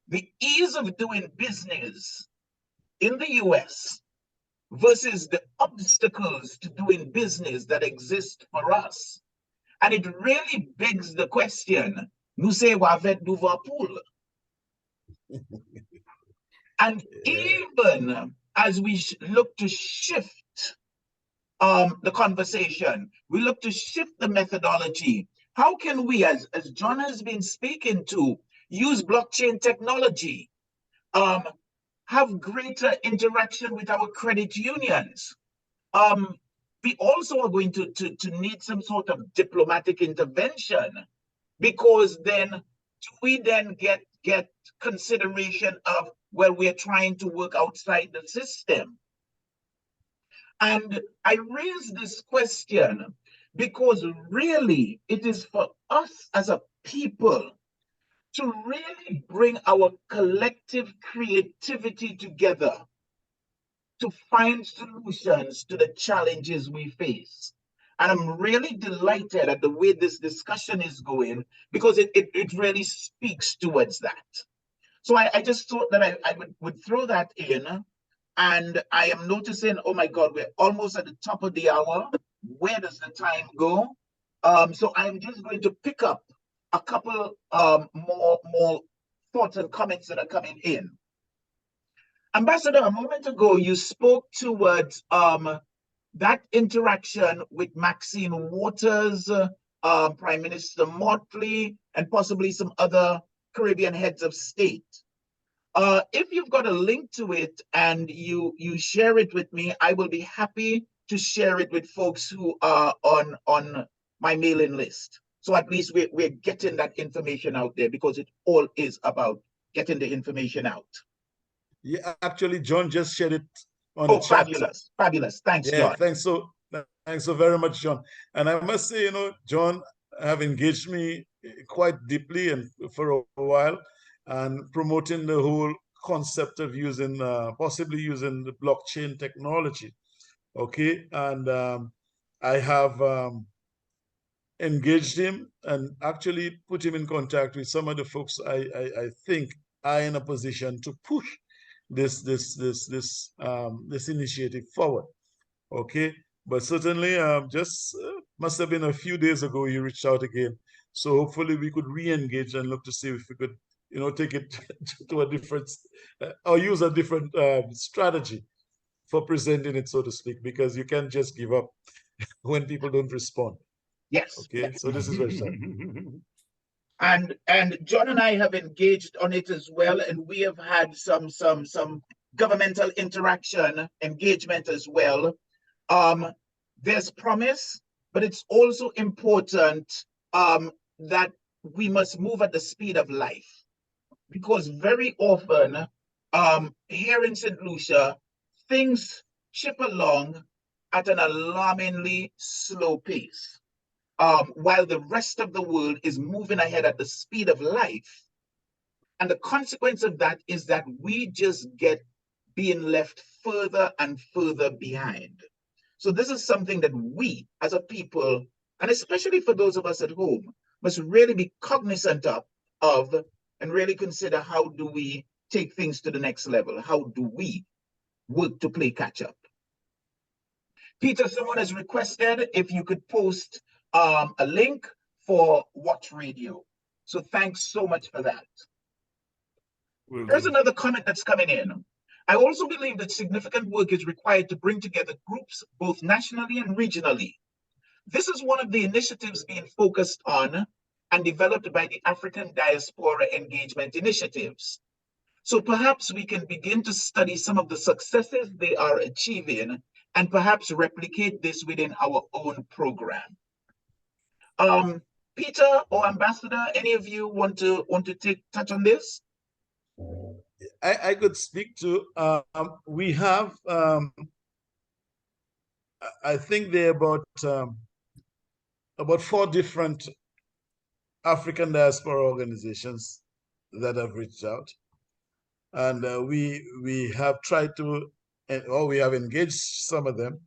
the ease of doing business in the US versus the obstacles to doing business that exist for us. And it really begs the question, nous c'est avec Liverpool. And even as we look to shift the conversation, we look to shift the methodology. How can we, as John has been speaking to, use blockchain technology, have greater interaction with our credit unions? We also are going to need some sort of diplomatic intervention, because then do we then get consideration of, well, we're trying to work outside the system? And I raise this question because really it is for us as a people to really bring our collective creativity together to find solutions to the challenges we face. And I'm really delighted at the way this discussion is going, because it really speaks towards that. So I just thought that I would throw that in. And I am noticing, oh my God, we're almost at the top of the hour. Where does the time go? So I'm just going to pick up a couple more thoughts and comments that are coming in. Ambassador, a moment ago, you spoke towards that interaction with Maxine Waters, Prime Minister Motley, and possibly some other Caribbean heads of state. If you've got a link to it and you share it with me, I will be happy to share it with folks who are on my mailing list. So at least we're getting that information out there, because it all is about getting the information out. Yeah, actually, John just shared it on the chat. Fabulous, fabulous. Thanks, yeah, John. Thanks so very much, John. And I must say, John have engaged me quite deeply and for a while, and promoting the whole concept of using, possibly using the blockchain technology. Okay, and I have engaged him and actually put him in contact with some of the folks I think are in a position to push this initiative forward. Okay, but certainly just must have been a few days ago you reached out again. So hopefully we could re-engage and look to see if we could, take it to a different, or use a different strategy for presenting it, so to speak, because you can't just give up when people don't respond. Yes. Okay, so this is very sad. And John and I have engaged on it as well, and we have had some governmental interaction, engagement as well. There's promise, but it's also important that we must move at the speed of life, because very often here in Saint Lucia, things chip along at an alarmingly slow pace, while the rest of the world is moving ahead at the speed of life. And the consequence of that is that we just get being left further and further behind. So this is something that we as a people, and especially for those of us at home, must really be cognizant of and really consider, how do we take things to the next level? How do we work to play catch up? Peter, someone has requested if you could post a link for Watch Radio. So thanks so much for that. There's another comment that's coming in. I also believe that significant work is required to bring together groups both nationally and regionally. This is one of the initiatives being focused on and developed by the African Diaspora Engagement Initiatives. So perhaps we can begin to study some of the successes they are achieving and perhaps replicate this within our own program. Peter or Ambassador, any of you want to touch on this? I could speak to, we have, I think there are about 4 different African diaspora organizations that have reached out. And we have tried to, or we have engaged some of them.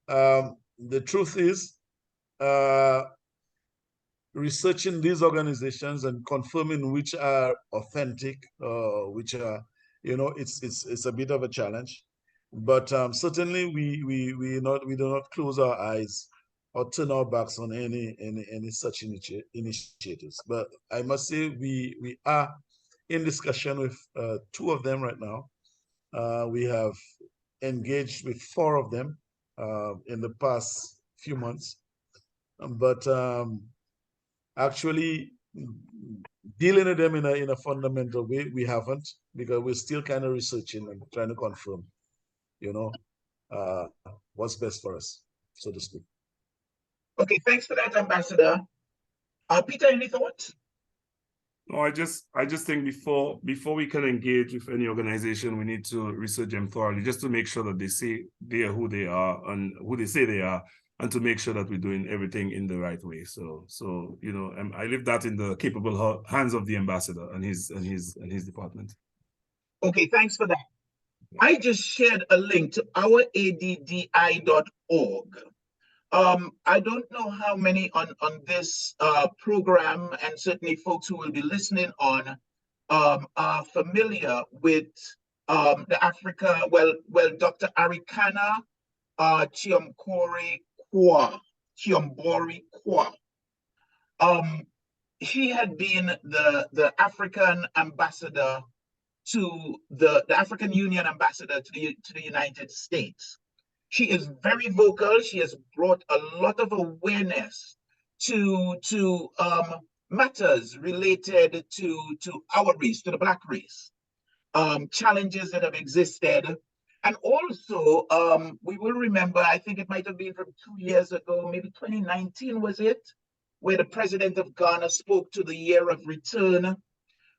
The truth is, researching these organizations and confirming which are authentic, which are, it's a bit of a challenge. But certainly we do not close our eyes or turn our backs on any such initiatives. But I must say we are in discussion with 2 of them right now. We have engaged with 4 of them in the past few months. But actually dealing with them in a fundamental way, we haven't, because we're still kind of researching and trying to confirm, what's best for us, so to speak. Okay, thanks for that, Ambassador. Peter, any thoughts? No, I just think before we can engage with any organization, we need to research them thoroughly, just to make sure that they are who they are and who they say they are, and to make sure that we're doing everything in the right way. So I leave that in the capable hands of the ambassador and his department. Okay, thanks for that. I just shared a link to ouraddi.org. I don't know how many on this program, and certainly folks who will be listening on, are familiar with the Africa, Dr. Arikana Chiomkori Kwa. She had been the African ambassador to the African Union ambassador to the United States. She is very vocal. She has brought a lot of awareness to matters related to our race, to the Black race, challenges that have existed. And also, we will remember, I think it might have been from 2 years ago, maybe 2019 was it, where the president of Ghana spoke to the year of return.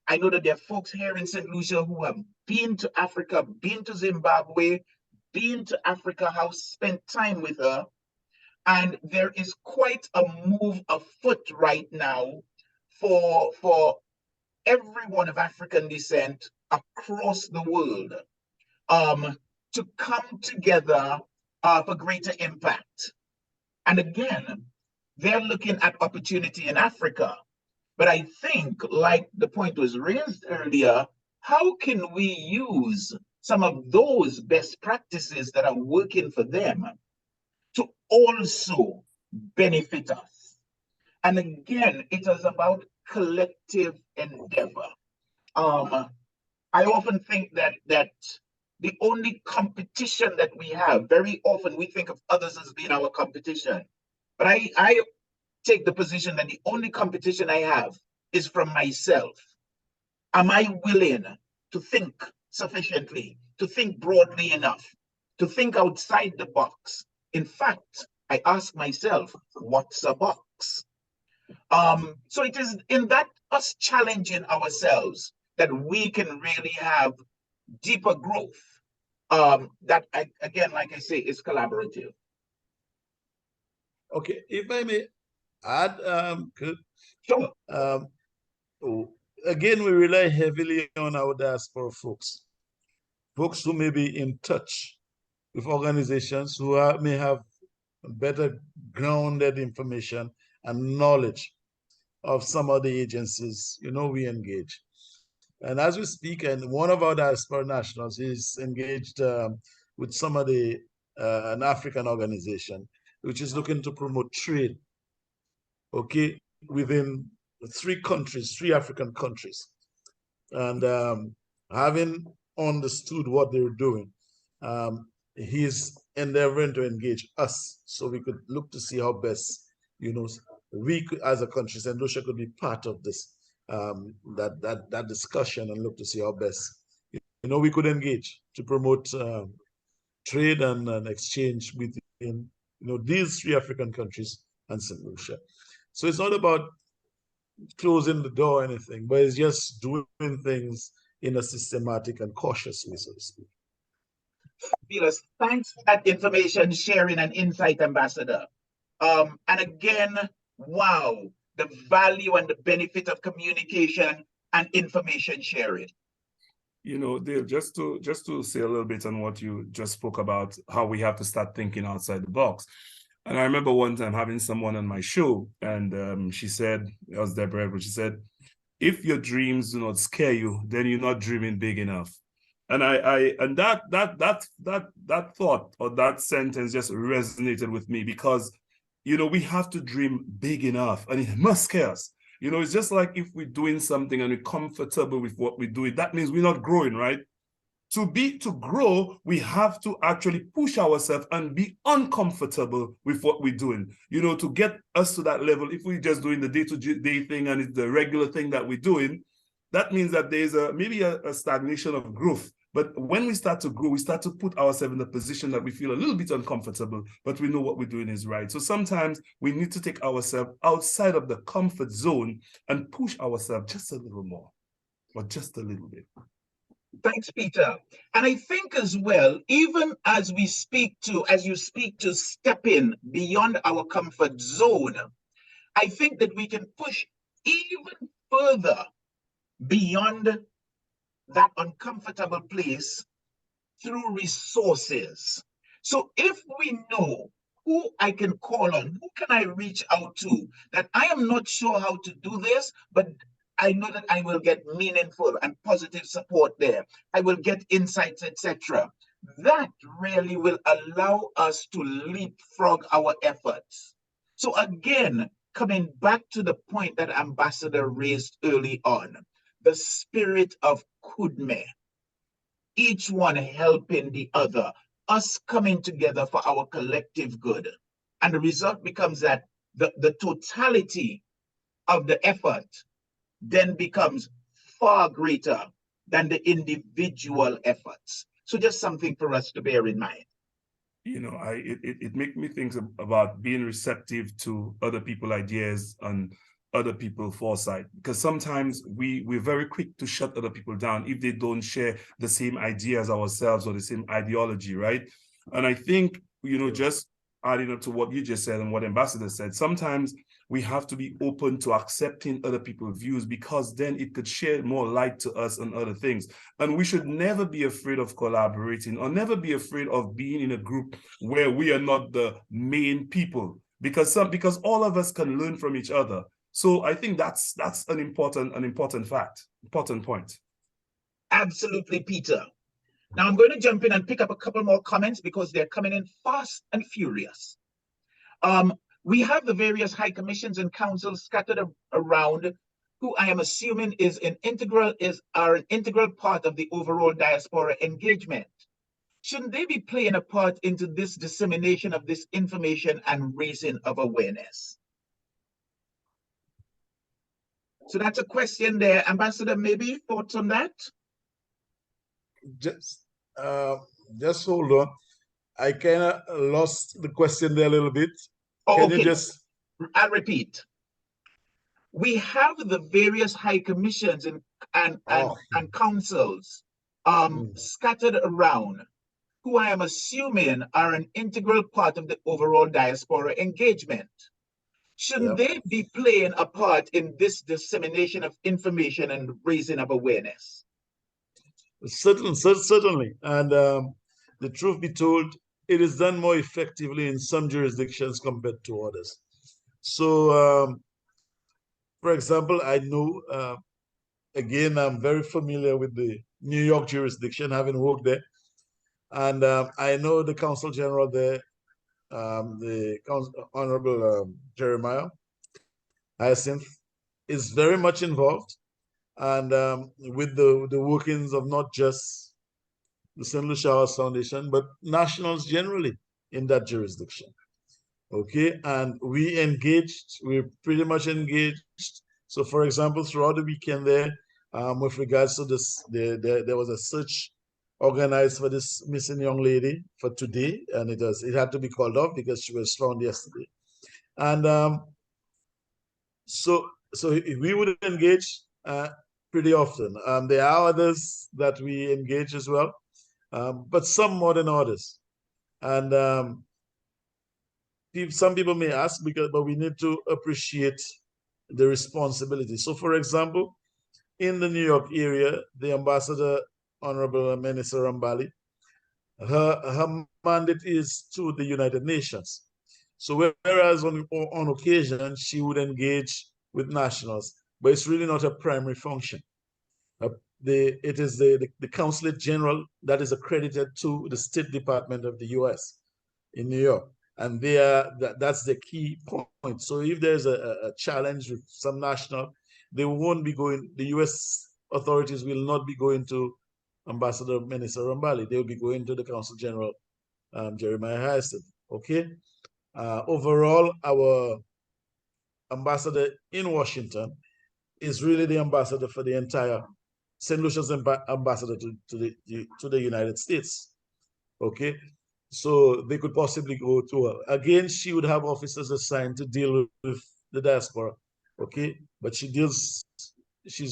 I know that there are folks here in Saint Lucia who have been to Africa, been to Zimbabwe, been to Africa House, spent time with her. And there is quite a move afoot right now for everyone of African descent across the world to come together for greater impact. And again, they're looking at opportunity in Africa. But I think, like the point was raised earlier, how can we use some of those best practices that are working for them to also benefit us? And again, it is about collective endeavor. I often think that the only competition that we have, very often we think of others as being our competition. But I take the position that the only competition I have is from myself. Am I willing to think sufficiently, to think broadly enough, to think outside the box? In fact, I ask myself, what's a box? So it is in that us challenging ourselves that we can really have deeper growth. That, again, like I say, is collaborative. Okay, if I may add, Sure. Again, we rely heavily on our diaspora folks who may be in touch with organizations who may have better grounded information and knowledge of some of the agencies we engage. And as we speak, and one of our diaspora nationals is engaged with some of an African organization which is looking to promote trade, okay, within 3 African countries. And having understood what they were doing, he's endeavoring to engage us so we could look to see how best, we could, as a country, Saint Lucia could be part of this, that discussion, and look to see how best, we could engage to promote trade and exchange within, these 3 African countries and Saint Lucia. So it's not about closing the door or anything, but it's just doing things in a systematic and cautious way, so to speak. Fabulous. Thanks for that information sharing and insight, Ambassador. And again, wow, the value and the benefit of communication and information sharing. You know, Dave, just to say a little bit on what you just spoke about, how we have to start thinking outside the box. And I remember one time having someone on my show, and she said, it was Deborah, but she said, if your dreams do not scare you, then you're not dreaming big enough. And that thought or that sentence just resonated with me, because, you know, we have to dream big enough, and it must scare us. You know, it's just like if we're doing something and we're comfortable with what we're doing, that means we're not growing, right? To grow, we have to actually push ourselves and be uncomfortable with what we're doing. You know, to get us to that level, if we're just doing the day-to-day thing and it's the regular thing that we're doing, that means that there's maybe a stagnation of growth. But when we start to grow, we start to put ourselves in a position that we feel a little bit uncomfortable, but we know what we're doing is right. So sometimes we need to take ourselves outside of the comfort zone and push ourselves just a little more, or just a little bit. Thanks, Peter. And I think as well, even as you speak to stepping beyond our comfort zone, I think that we can push even further beyond that uncomfortable place through resources. So if we know who I can call on, who can I reach out to, that I am not sure how to do this, but I know that I will get meaningful and positive support there. I will get insights, etc. That really will allow us to leapfrog our efforts. So again, coming back to the point that Ambassador raised early on, the spirit of kudme, each one helping the other, us coming together for our collective good. And the result becomes that the totality of the effort then becomes far greater than the individual efforts. So just something for us to bear in mind. You know, it makes me think about being receptive to other people's ideas and other people's foresight, because sometimes we're very quick to shut other people down if they don't share the same idea as ourselves or the same ideology, right? And I think, you know, just adding up to what you just said and what Ambassador said, sometimes we have to be open to accepting other people's views, because then it could shed more light to us on other things. And we should never be afraid of collaborating, or never be afraid of being in a group where we are not the main people, because all of us can learn from each other. So I think that's an important fact, important point. Absolutely, Peter. Now I'm going to jump in and pick up a couple more comments because they're coming in fast and furious. We have the various high commissions and councils scattered around, who I am assuming are an integral part of the overall diaspora engagement. Shouldn't they be playing a part into this dissemination of this information and raising of awareness? So that's a question there. Ambassador, maybe thoughts on that? Just hold on. I kind of lost the question there a little bit. Oh, Can okay. you just... I'll repeat. We have the various high commissions and councils scattered around, who I am assuming are an integral part of the overall diaspora engagement. Shouldn't they be playing a part in this dissemination of information and raising of awareness? Certainly. And the truth be told, it is done more effectively in some jurisdictions compared to others. So, for example, I know, again, I'm very familiar with the New York jurisdiction, having worked there. And I know the Consul General there, the Honorable Jeremiah Hyacinth, is very much involved, and with the workings of not just the Saint Lucia House Foundation, but nationals generally in that jurisdiction. Okay, and we're pretty much engaged. So for example, throughout the weekend there, with regards to this, there was a search organized for this missing young lady for today, and it had to be called off because she was found yesterday. And so we would engage, pretty often. There are others that we engage as well, but some more than others. And some people may ask, but we need to appreciate the responsibility. So, for example, in the New York area, the ambassador, Honorable Minister Rambali, her mandate is to the United Nations. So whereas on occasion she would engage with nationals, but it's really not a primary function. It is the Consulate General that is accredited to the State Department of the U.S. in New York. And that's the key point. So if there's a challenge with some national, they won't be going, the U.S. authorities will not be going to Ambassador Minister Rambali. They will be going to the Consul General, Jeremiah Hyacinth. Okay. Overall, our ambassador in Washington is really the ambassador for the entire Saint Lucia's ambassador to the United States. Okay. So they could possibly go to her. Again, she would have officers assigned to deal with the diaspora. Okay. But she's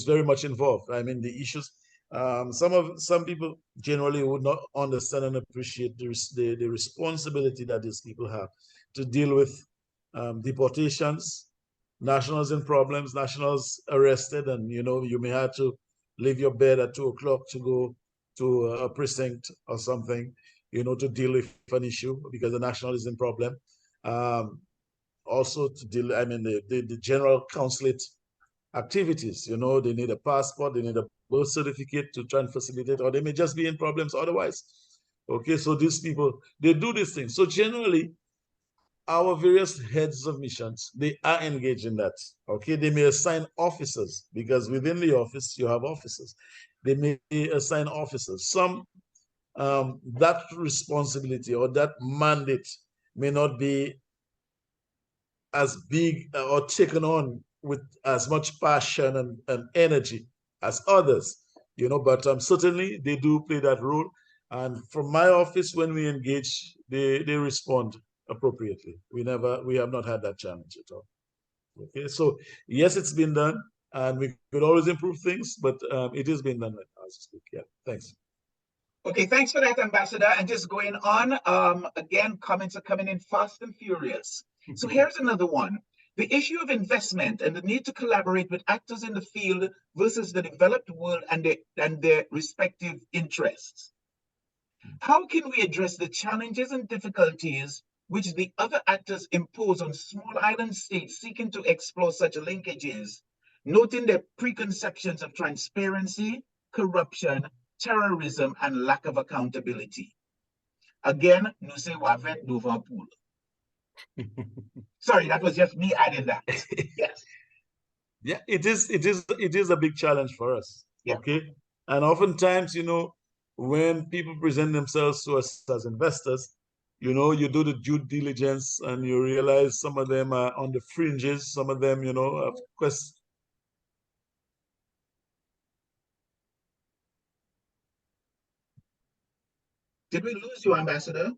very much involved. I mean, the issues. Some people generally would not understand and appreciate the responsibility that these people have to deal with deportations, nationals in problems, nationals arrested, and you may have to leave your bed at 2 o'clock to go to a precinct or something, to deal with an issue because the national is in problem. Also to deal, I mean, the general consulate activities, they need a passport, they need a birth certificate to try and facilitate, or they may just be in problems otherwise. Okay, so these people, they do these things. So generally, our various heads of missions, they are engaged in that. Okay, they may assign officers because within the office, you have officers. They may assign officers. Some, that responsibility or that mandate may not be as big or taken on with as much passion and energy as others, but certainly they do play that role. And from my office, when we engage, they respond appropriately. We have not had that challenge at all. Okay, so yes, it's been done, and we could always improve things, but it is being done right now as we speak. Yeah, thanks. Okay, thanks for that, Ambassador. And just going on, again, comments are coming in fast and furious. So here's another one. The issue of investment and the need to collaborate with actors in the field versus the developed world and their respective interests. How can we address the challenges and difficulties which the other actors impose on small island states seeking to explore such linkages, noting their preconceptions of transparency, corruption, terrorism, and lack of accountability? Again, nous sommes avec devant poule. Sorry, that was just me adding that. Yes. Yeah, it is a big challenge for us. Yeah. Okay. And oftentimes, when people present themselves to us as investors, you do the due diligence and you realize some of them are on the fringes, some of them, have questions. Did we lose you, Ambassador?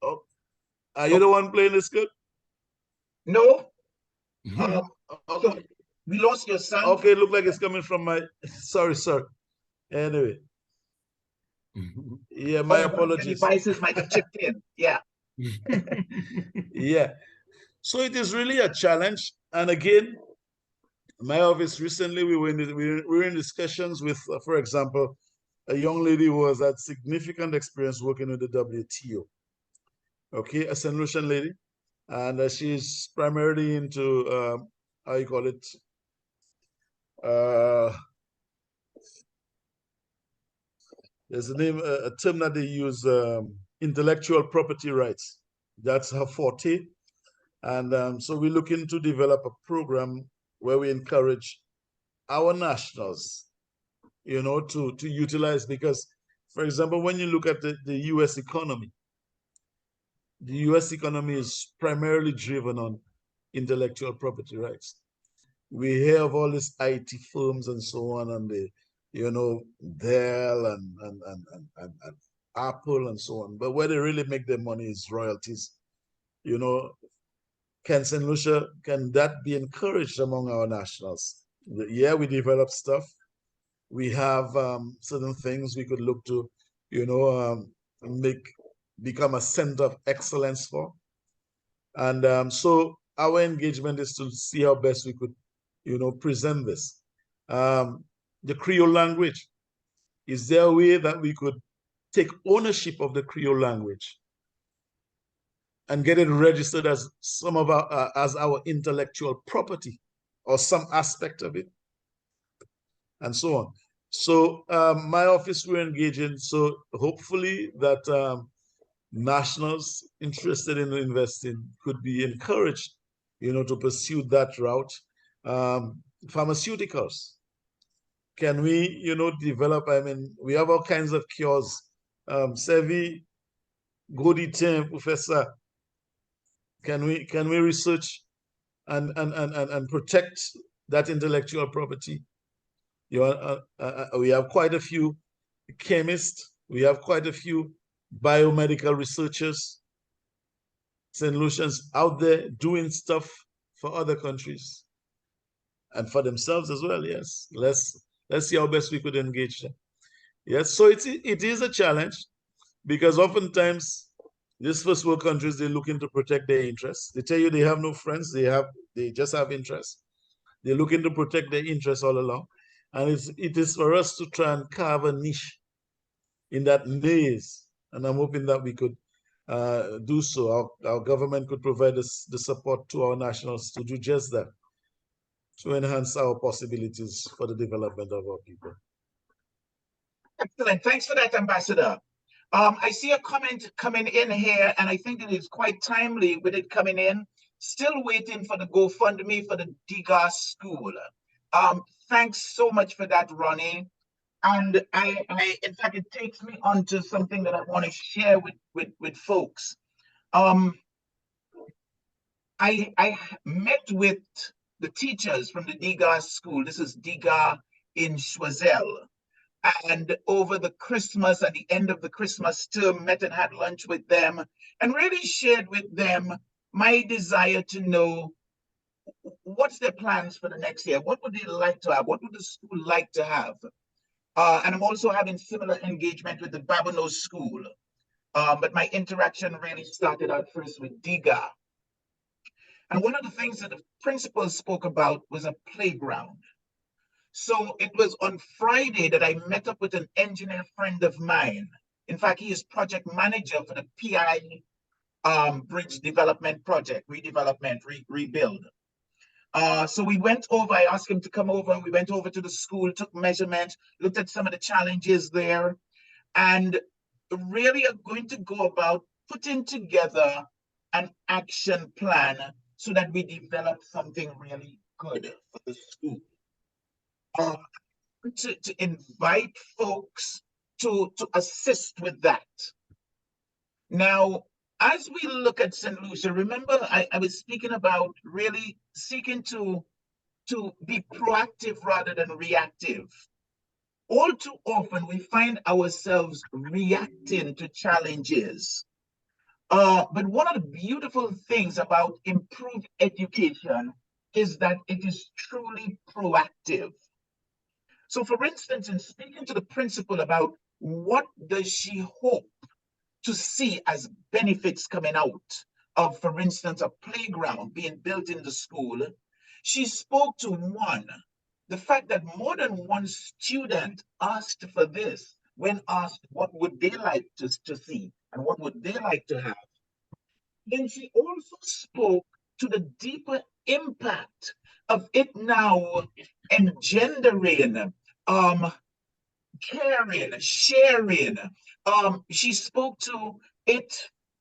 Oh, are you the one playing this good? No. So we lost your sound. Okay, look like it's coming from my. Sorry, sir. Anyway. Yeah, my apologies. Devices might have chipped in. Yeah. Yeah. So it is really a challenge. And again, my office recently, we were in discussions with, for example, a young lady who has had significant experience working with the WTO. Okay, a Saint Lucian lady. And she's primarily into, how you call it? There's a term that they use, intellectual property rights. That's her forte. And so we're looking to develop a program where we encourage our nationals, to utilize, because, for example, when you look at the US economy, the US economy is primarily driven on intellectual property rights. We hear of all these IT firms and so on, and Dell and Apple and so on. But where they really make their money is royalties you know, can St. Lucia, can that be encouraged among our nationals? Yeah, we develop stuff. We have certain things we could look to, you know, become a center of excellence for. And so our engagement is to see how best we could, you know, present this. The Creole language, is there a way that we could take ownership of the Creole language and get it registered as some of our as our intellectual property or some aspect of it, and so on? So my office, we're engaging. So hopefully that nationals interested in investing could be encouraged, you know, to pursue that route. Pharmaceuticals, can we, you know, develop? I mean, we have all kinds of cures. Sevi Godin, Professor, can we research and protect that intellectual property? You know, we have quite a few chemists. We have quite a few biomedical researchers, Saint Lucians out there doing stuff for other countries and for themselves as well. Yes, let's see how best we could engage them. Yes, so it is a challenge, because oftentimes these first world countries, they're looking to protect their interests. They tell you they have no friends, they just have interests. They're looking to protect their interests all along. And it is for us to try and carve a niche in that maze. And I'm hoping that we could do so. Our government could provide us the support to our nationals to do just that, to enhance our possibilities for the development of our people. Excellent. Thanks for that, Ambassador. I see a comment coming in here, and I think it is quite timely with it coming in. Still waiting for the GoFundMe for the Diga School. Thanks so much for that, Ronnie. And I in fact, it takes me on to something that I want to share with folks. I met with the teachers from the Diga School. This is Diga in Choiseul. And over the Christmas, at the end of the Christmas term, met and had lunch with them and really shared with them my desire to know what's their plans for the next year. What would they like to have? What would the school like to have? And I'm also having similar engagement with the Babonos School. But my interaction really started out first with Diga. And one of the things that the principal spoke about was a playground. So it was on Friday that I met up with an engineer friend of mine. In fact, he is project manager for the PI bridge development project, redevelopment, rebuild. So we went over, I asked him to come over. We went over to the school, took measurements, looked at some of the challenges there, and really are going to go about putting together an action plan so that we develop something really good for the school. To invite folks to assist with that. Now, as we look at St. Lucia, remember I was speaking about really seeking to be proactive rather than reactive. All too often, we find ourselves reacting to challenges. But one of the beautiful things about improved education is that it is truly proactive. So for instance, in speaking to the principal about what does she hope to see as benefits coming out of, for instance, a playground being built in the school, she spoke to one, the fact that more than one student asked for this when asked what would they like to see and what would they like to have. Then she also spoke to the deeper impact of it now engendering caring, sharing. She spoke to it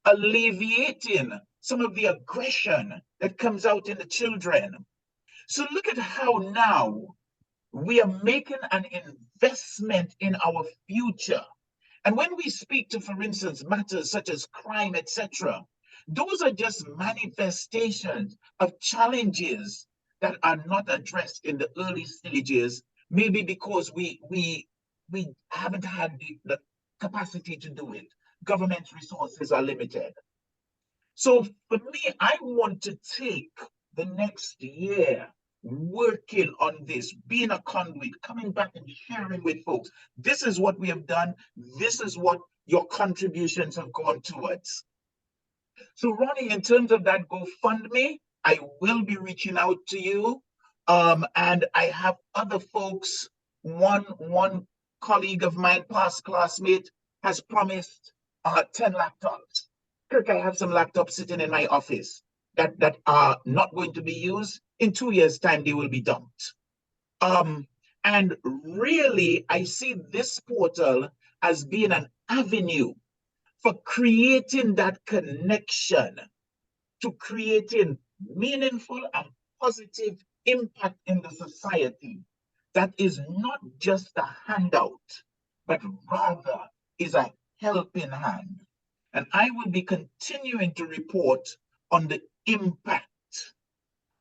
alleviating some of the aggression that comes out in the children. So look at how now we are making an investment in our future. And when we speak to, for instance, matters such as crime, etc., those are just manifestations of challenges that are not addressed in the early stages, maybe because we haven't had the capacity to do it. Government resources are limited. So for me, I want to take the next year working on this, being a conduit, coming back and sharing with folks. This is what we have done. This is what your contributions have gone towards. So Ronnie, in terms of that GoFundMe, I will be reaching out to you. And I have other folks. One colleague of mine, past classmate, has promised 10 laptops. Kirk, I have some laptops sitting in my office that are not going to be used. In 2 years' time, they will be dumped. And really, I see this portal as being an avenue for creating that connection, to creating meaningful and positive impact in the society that is not just a handout, but rather is a helping hand. And I will be continuing to report on the impact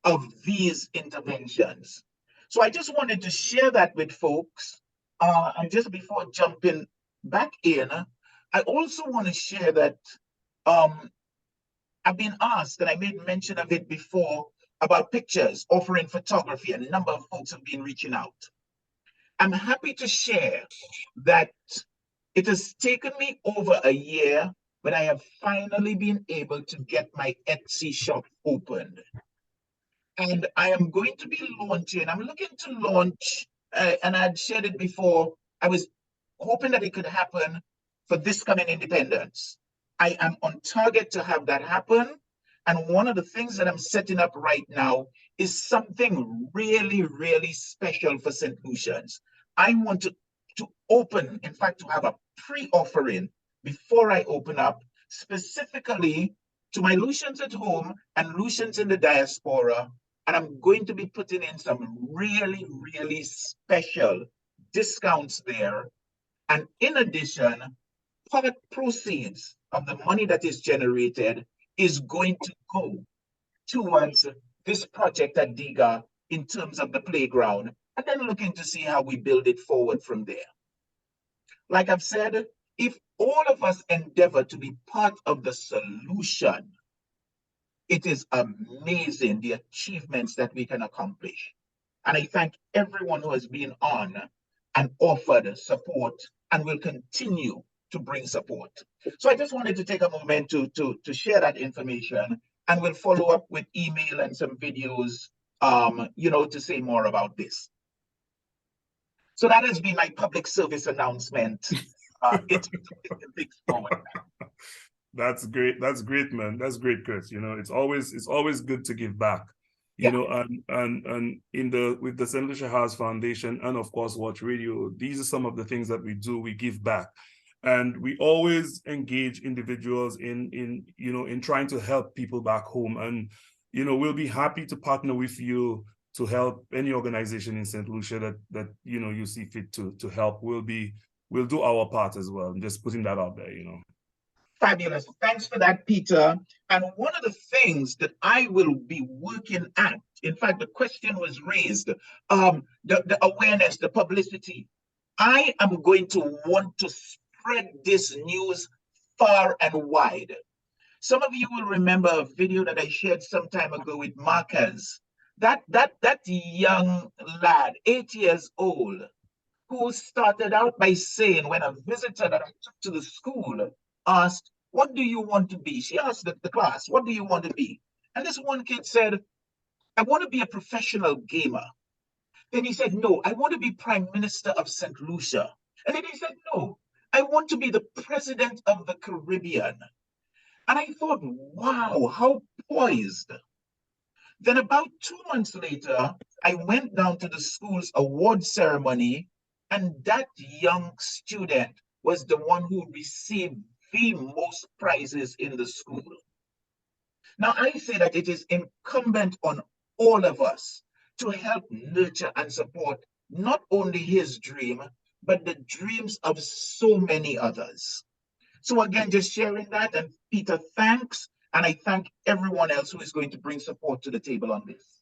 of these interventions. So I just wanted to share that with folks. And just before jumping back in, I also want to share that I've been asked, and I made mention of it before, about pictures, offering photography, and a number of folks have been reaching out. I'm happy to share that it has taken me over a year, but I have finally been able to get my Etsy shop opened. And I am going to be launching, I'm looking to launch, and I had shared it before, I was hoping that it could happen for this coming Independence. I am on target to have that happen. And one of the things that I'm setting up right now is something really, really special for Saint Lucians. I want to open, in fact, to have a pre-offering before I open up, specifically to my Lucians at home and Lucians in the diaspora. And I'm going to be putting in some really, really special discounts there. And in addition, part proceeds of the money that is generated is going to go towards this project at DIGA in terms of the playground, and then looking to see how we build it forward from there. Like I've said, if all of us endeavor to be part of the solution, it is amazing the achievements that we can accomplish. And I thank everyone who has been on and offered support and will continue to bring support. So I just wanted to take a moment to share that information, and we'll follow up with email and some videos, to say more about this. So that has been my public service announcement. It's a big forward. That's great. That's great, man. That's great, Chris. It's always good to give back. And with the Saint Lucia House Foundation and of course Watch Radio, these are some of the things that we do. We give back, and we always engage individuals in trying to help people back home. And we'll be happy to partner with you to help any organization in Saint Lucia that you see fit to help. We'll do our part as well. I'm just putting that out there. Fabulous. Thanks for that, Peter. And one of the things that I will be working at, in fact, the question was raised, the awareness, the publicity. I am going to want to spread this news far and wide. Some of you will remember a video that I shared some time ago with Marcus. That young lad, 8 years old, who started out by saying, when a visitor that I took to the school asked, "What do you want to be?" She asked the class, "What do you want to be?" And this one kid said, "I want to be a professional gamer." Then he said, "No, I want to be Prime Minister of Saint Lucia." And then he said, "No, I want to be the President of the Caribbean." And I thought, wow, how poised. Then about 2 months later, I went down to the school's award ceremony, and that young student was the one who received the most prizes in the school. Now, I say that it is incumbent on all of us to help nurture and support not only his dream, but the dreams of so many others. So again, just sharing that. And Peter, thanks. And I thank everyone else who is going to bring support to the table on this.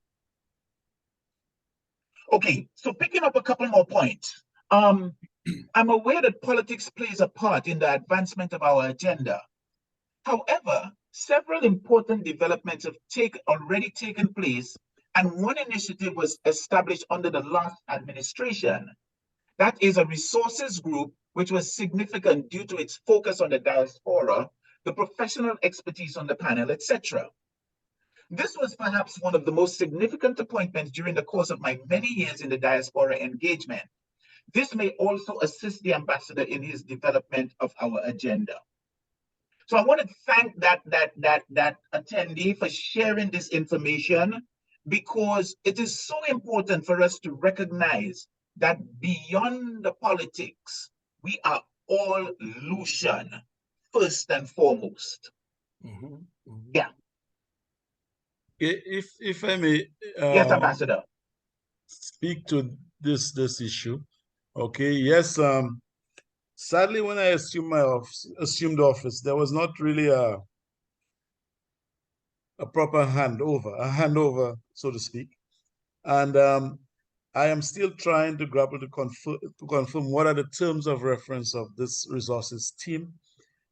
Okay, so picking up a couple more points. I'm aware that politics plays a part in the advancement of our agenda. However, several important developments have already taken place, and one initiative was established under the last administration. That is a resources group, which was significant due to its focus on the diaspora, the professional expertise on the panel, etc. This was perhaps one of the most significant appointments during the course of my many years in the diaspora engagement. This may also assist the ambassador in his development of our agenda. So I want to thank that attendee for sharing this information, because it is so important for us to recognize that beyond the politics, we are all Lucian, first and foremost. Yeah. If I may Yes, Ambassador. speak to this issue. Okay, yes, sadly, when I assumed office, there was not really a proper handover, so to speak. And I am still trying to grapple to confirm what are the terms of reference of this resources team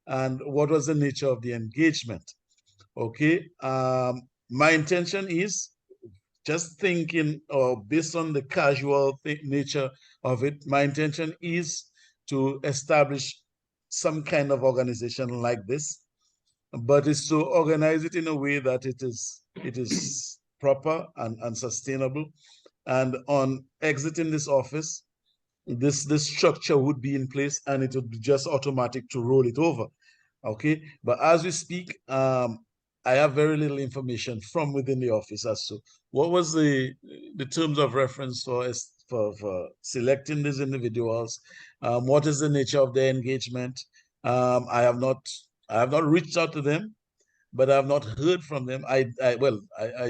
and what was the nature of the engagement. Okay, my intention is, just thinking, or based on the casual nature of it, my intention is to establish some kind of organization like this, but it's to organize it in a way that it is proper and sustainable. And on exiting this office, this structure would be in place, and it would be just automatic to roll it over. Okay, but as we speak, I have very little information from within the office as to what was the terms of reference for selecting these individuals. What is the nature of their engagement? I have not reached out to them, but I have not heard from them. I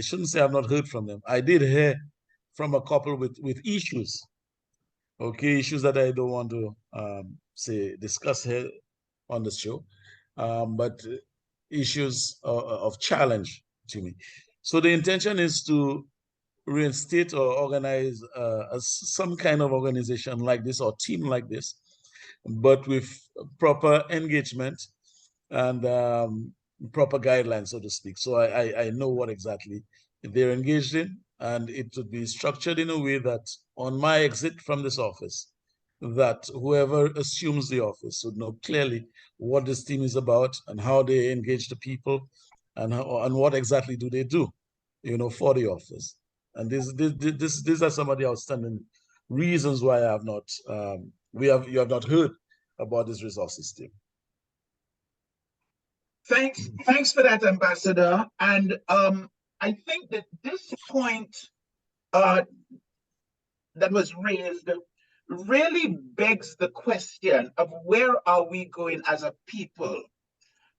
shouldn't say I've not heard from them. I did hear from a couple with issues. Okay, issues that I don't want to discuss here on the show, but issues of challenge to me. So the intention is to reinstate or organize some kind of organization like this or team like this, but with proper engagement and proper guidelines, so to speak. So I know what exactly they're engaged in, and it would be structured in a way that on my exit from this office, that whoever assumes the office would know clearly what this team is about and how they engage the people, and what exactly do they do, for the office. And these are some of the outstanding reasons why I have not you have not heard about this resources team. Thanks for that, Ambassador. And I think that this point that was raised really begs the question of where are we going as a people?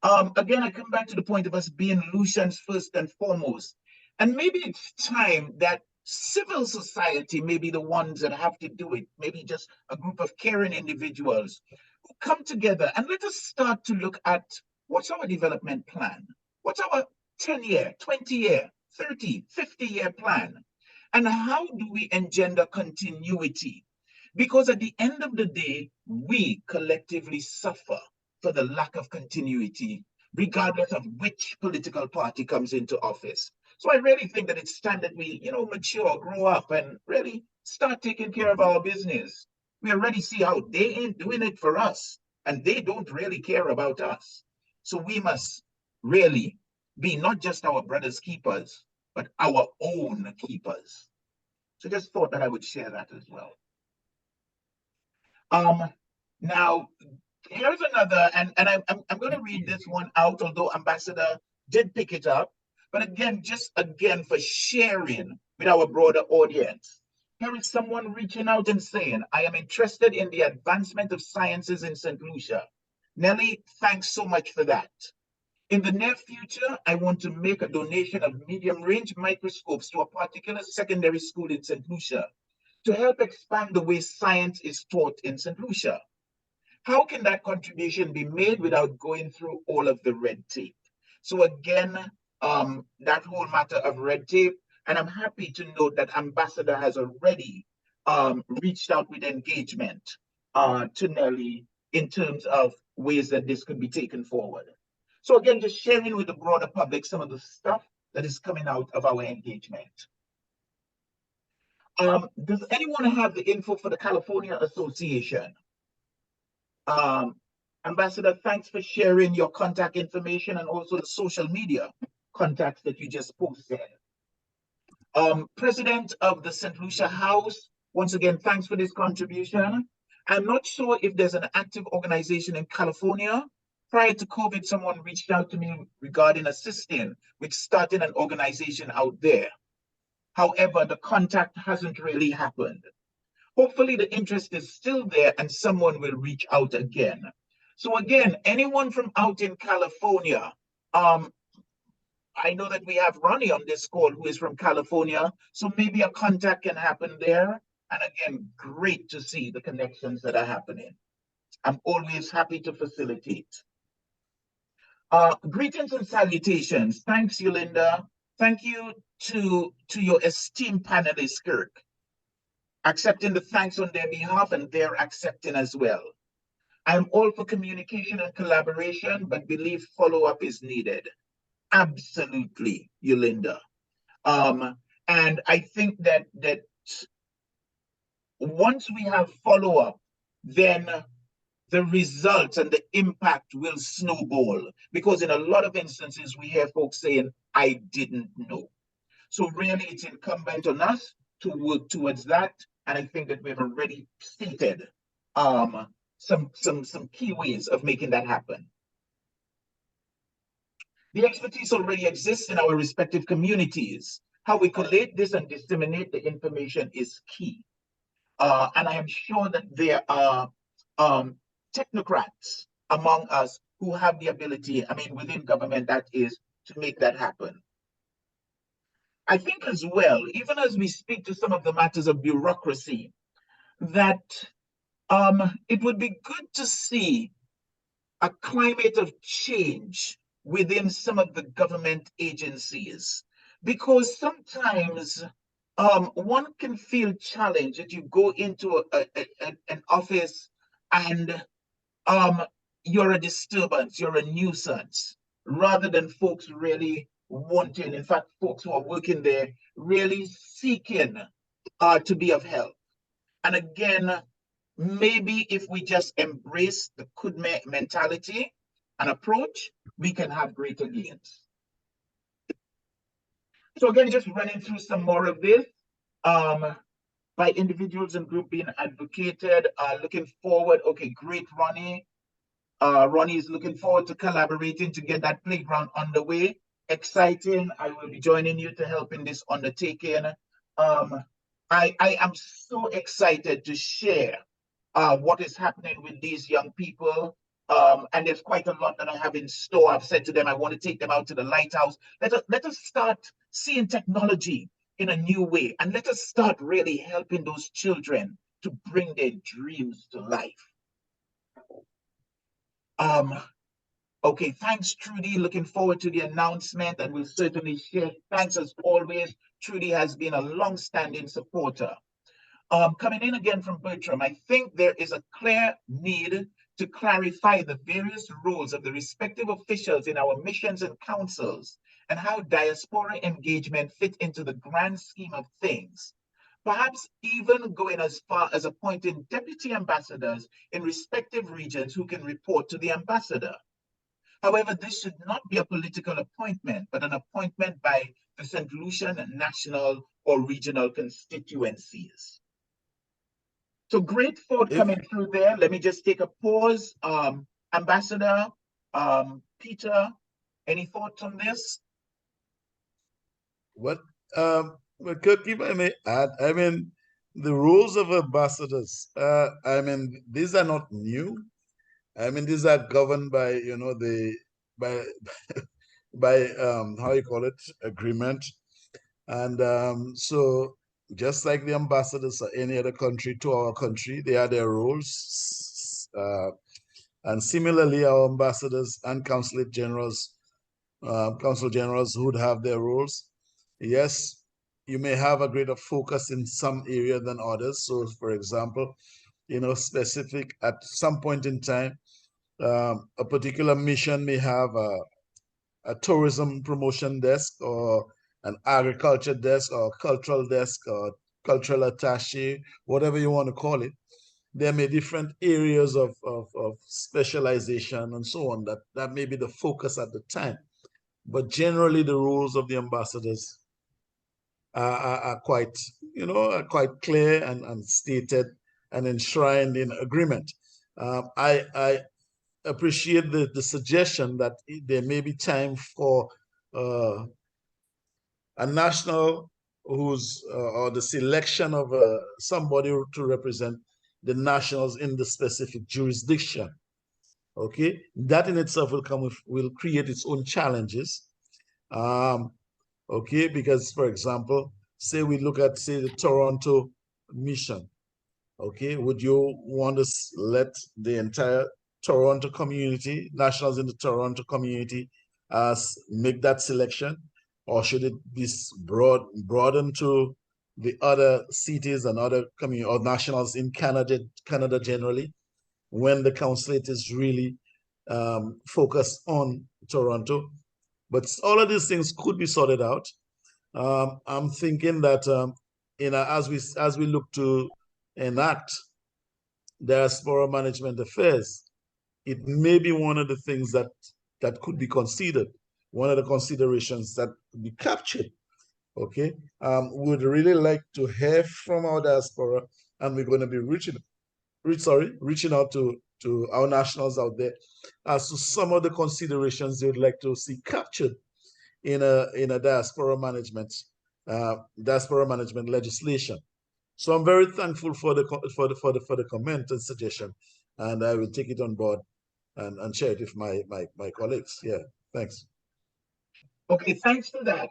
Again, I come back to the point of us being Lucians first and foremost. And maybe it's time that civil society may be the ones that have to do it, maybe just a group of caring individuals who come together, and let us start to look at what's our development plan? What's our 10-year, 20-year, 30, 50-year plan? And how do we engender continuity? Because at the end of the day, we collectively suffer for the lack of continuity, regardless of which political party comes into office. So I really think that it's time that we, mature, grow up, and really start taking care of our business. We already see how they ain't doing it for us, and they don't really care about us. So we must really be not just our brothers' keepers, but our own keepers. So just thought that I would share that as well. Now, here's another, and I'm going to read this one out, although Ambassador did pick it up. But again, for sharing with our broader audience. Here is someone reaching out and saying, I am interested in the advancement of sciences in St. Lucia. Nelly, thanks so much for that. In the near future, I want to make a donation of medium-range microscopes to a particular secondary school in St. Lucia to help expand the way science is taught in St. Lucia. How can that contribution be made without going through all of the red tape? So again, that whole matter of red tape, and I'm happy to note that Ambassador has already reached out with engagement to Nelly in terms of ways that this could be taken forward. So again, just sharing with the broader public some of the stuff that is coming out of our engagement. Does anyone have the info for the California Association? Ambassador, thanks for sharing your contact information and also the social media contacts that you just posted. President of the Saint Lucia House, once again, thanks for this contribution. I'm not sure if there's an active organization in California. Prior to COVID, someone reached out to me regarding assisting with starting an organization out there. However, the contact hasn't really happened. Hopefully the interest is still there and someone will reach out again. So again, anyone from out in California, I know that we have Ronnie on this call who is from California, so maybe a contact can happen there. And again, great to see the connections that are happening. I'm always happy to facilitate. Greetings and salutations. Thanks, Yolanda. Thank you to your esteemed panelists, Kirk, accepting the thanks on their behalf and they're accepting as well. I'm all for communication and collaboration, but believe follow-up is needed. Absolutely, Yolanda. And I think that once we have follow-up, then the results and the impact will snowball, because in a lot of instances, we hear folks saying, I didn't know. So really, it's incumbent on us to work towards that. And I think that we've already stated some key ways of making that happen. The expertise already exists in our respective communities. How we collate this and disseminate the information is key. And I am sure that there are technocrats among us who have the ability, I mean, within government, that is, to make that happen. I think as well, even as we speak to some of the matters of bureaucracy, that it would be good to see a climate of change within some of the government agencies, because sometimes one can feel challenged that you go into an office and you're a disturbance, you're a nuisance, rather than folks really wanting, in fact, folks who are working there really seeking to be of help. And again, maybe if we just embrace the could mentality and approach, we can have greater gains. So again, just running through some more of this, by individuals and group being advocated, looking forward, okay, great, Ronnie. Ronnie is looking forward to collaborating to get that playground underway. Exciting, I will be joining you to help in this undertaking. I am so excited to share what is happening with these young people. And there's quite a lot that I have in store. I've said to them, I want to take them out to the lighthouse. Let us start seeing technology in a new way. And let us start really helping those children to bring their dreams to life. Okay, thanks, Trudy. Looking forward to the announcement, and we'll certainly share. Thanks as always. Trudy has been a long-standing supporter. Coming in again from Bertram, I think there is a clear need to clarify the various roles of the respective officials in our missions and councils and how diaspora engagement fit into the grand scheme of things. Perhaps even going as far as appointing deputy ambassadors in respective regions who can report to the ambassador. However, this should not be a political appointment, but an appointment by the Saint Lucian national or regional constituencies. So great thought coming through there. Let me just take a pause. Ambassador, Peter, any thoughts on this? What, Kirk, if I may add, I mean, the roles of ambassadors, I mean, these are not new. I mean, these are governed by, you know, by how you call it, agreement. And so just like the ambassadors of any other country to our country, they have their roles. And similarly, our ambassadors and consul generals would have their roles. Yes, you may have a greater focus in some area than others. So, for example, you know, specific at some point in time, a particular mission may have a tourism promotion desk or an agriculture desk or cultural desk or cultural attaché, whatever you want to call it. There may be different areas of specialization and so on that may be the focus at the time. But generally, the roles of the ambassadors are quite, are quite clear and stated and enshrined in agreement. I appreciate the suggestion that there may be time for a national who's or the selection of somebody to represent the nationals in the specific jurisdiction. Okay, that in itself will create its own challenges. Okay, because for example, say we look at the Toronto mission. Okay, would you want to let the entire Toronto community, nationals in the Toronto community, make that selection, or should it be broadened to the other cities and other community or nationals in Canada generally, when the consulate is really focused on Toronto? But all of these things could be sorted out. I'm thinking that as we look to enact diaspora management affairs, it may be one of the things that could be considered, one of the considerations that could be captured. Okay, would really like to hear from our diaspora, and we're going to be reaching out to our nationals out there as to some of the considerations they would like to see captured in a diaspora management legislation. So I'm very thankful for the comment and suggestion, and I will take it on board and share it with my colleagues. Yeah, thanks. Okay, thanks for that.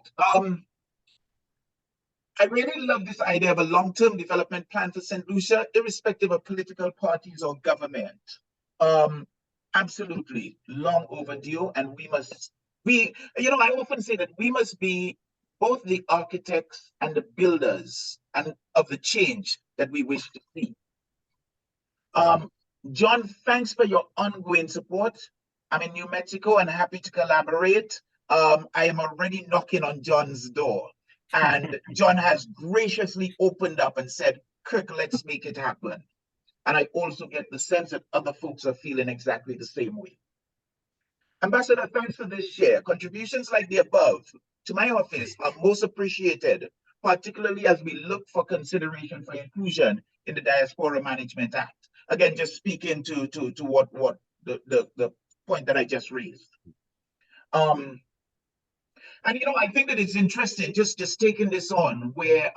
I really love this idea of a long-term development plan for St. Lucia, irrespective of political parties or government. Absolutely long overdue, and I often say that we must be both the architects and the builders and of the change that we wish to see. John, thanks for your ongoing support. I'm in New Mexico and happy to collaborate. I am already knocking on John's door, and John has graciously opened up and said, Kirk, let's make it happen. And I also get the sense that other folks are feeling exactly the same way. Ambassador, thanks for this share. Contributions like the above to my office are most appreciated, particularly as we look for consideration for inclusion in the Diaspora Management Act. Again, just speaking to what the point that I just raised. And I think that it's interesting just taking this on where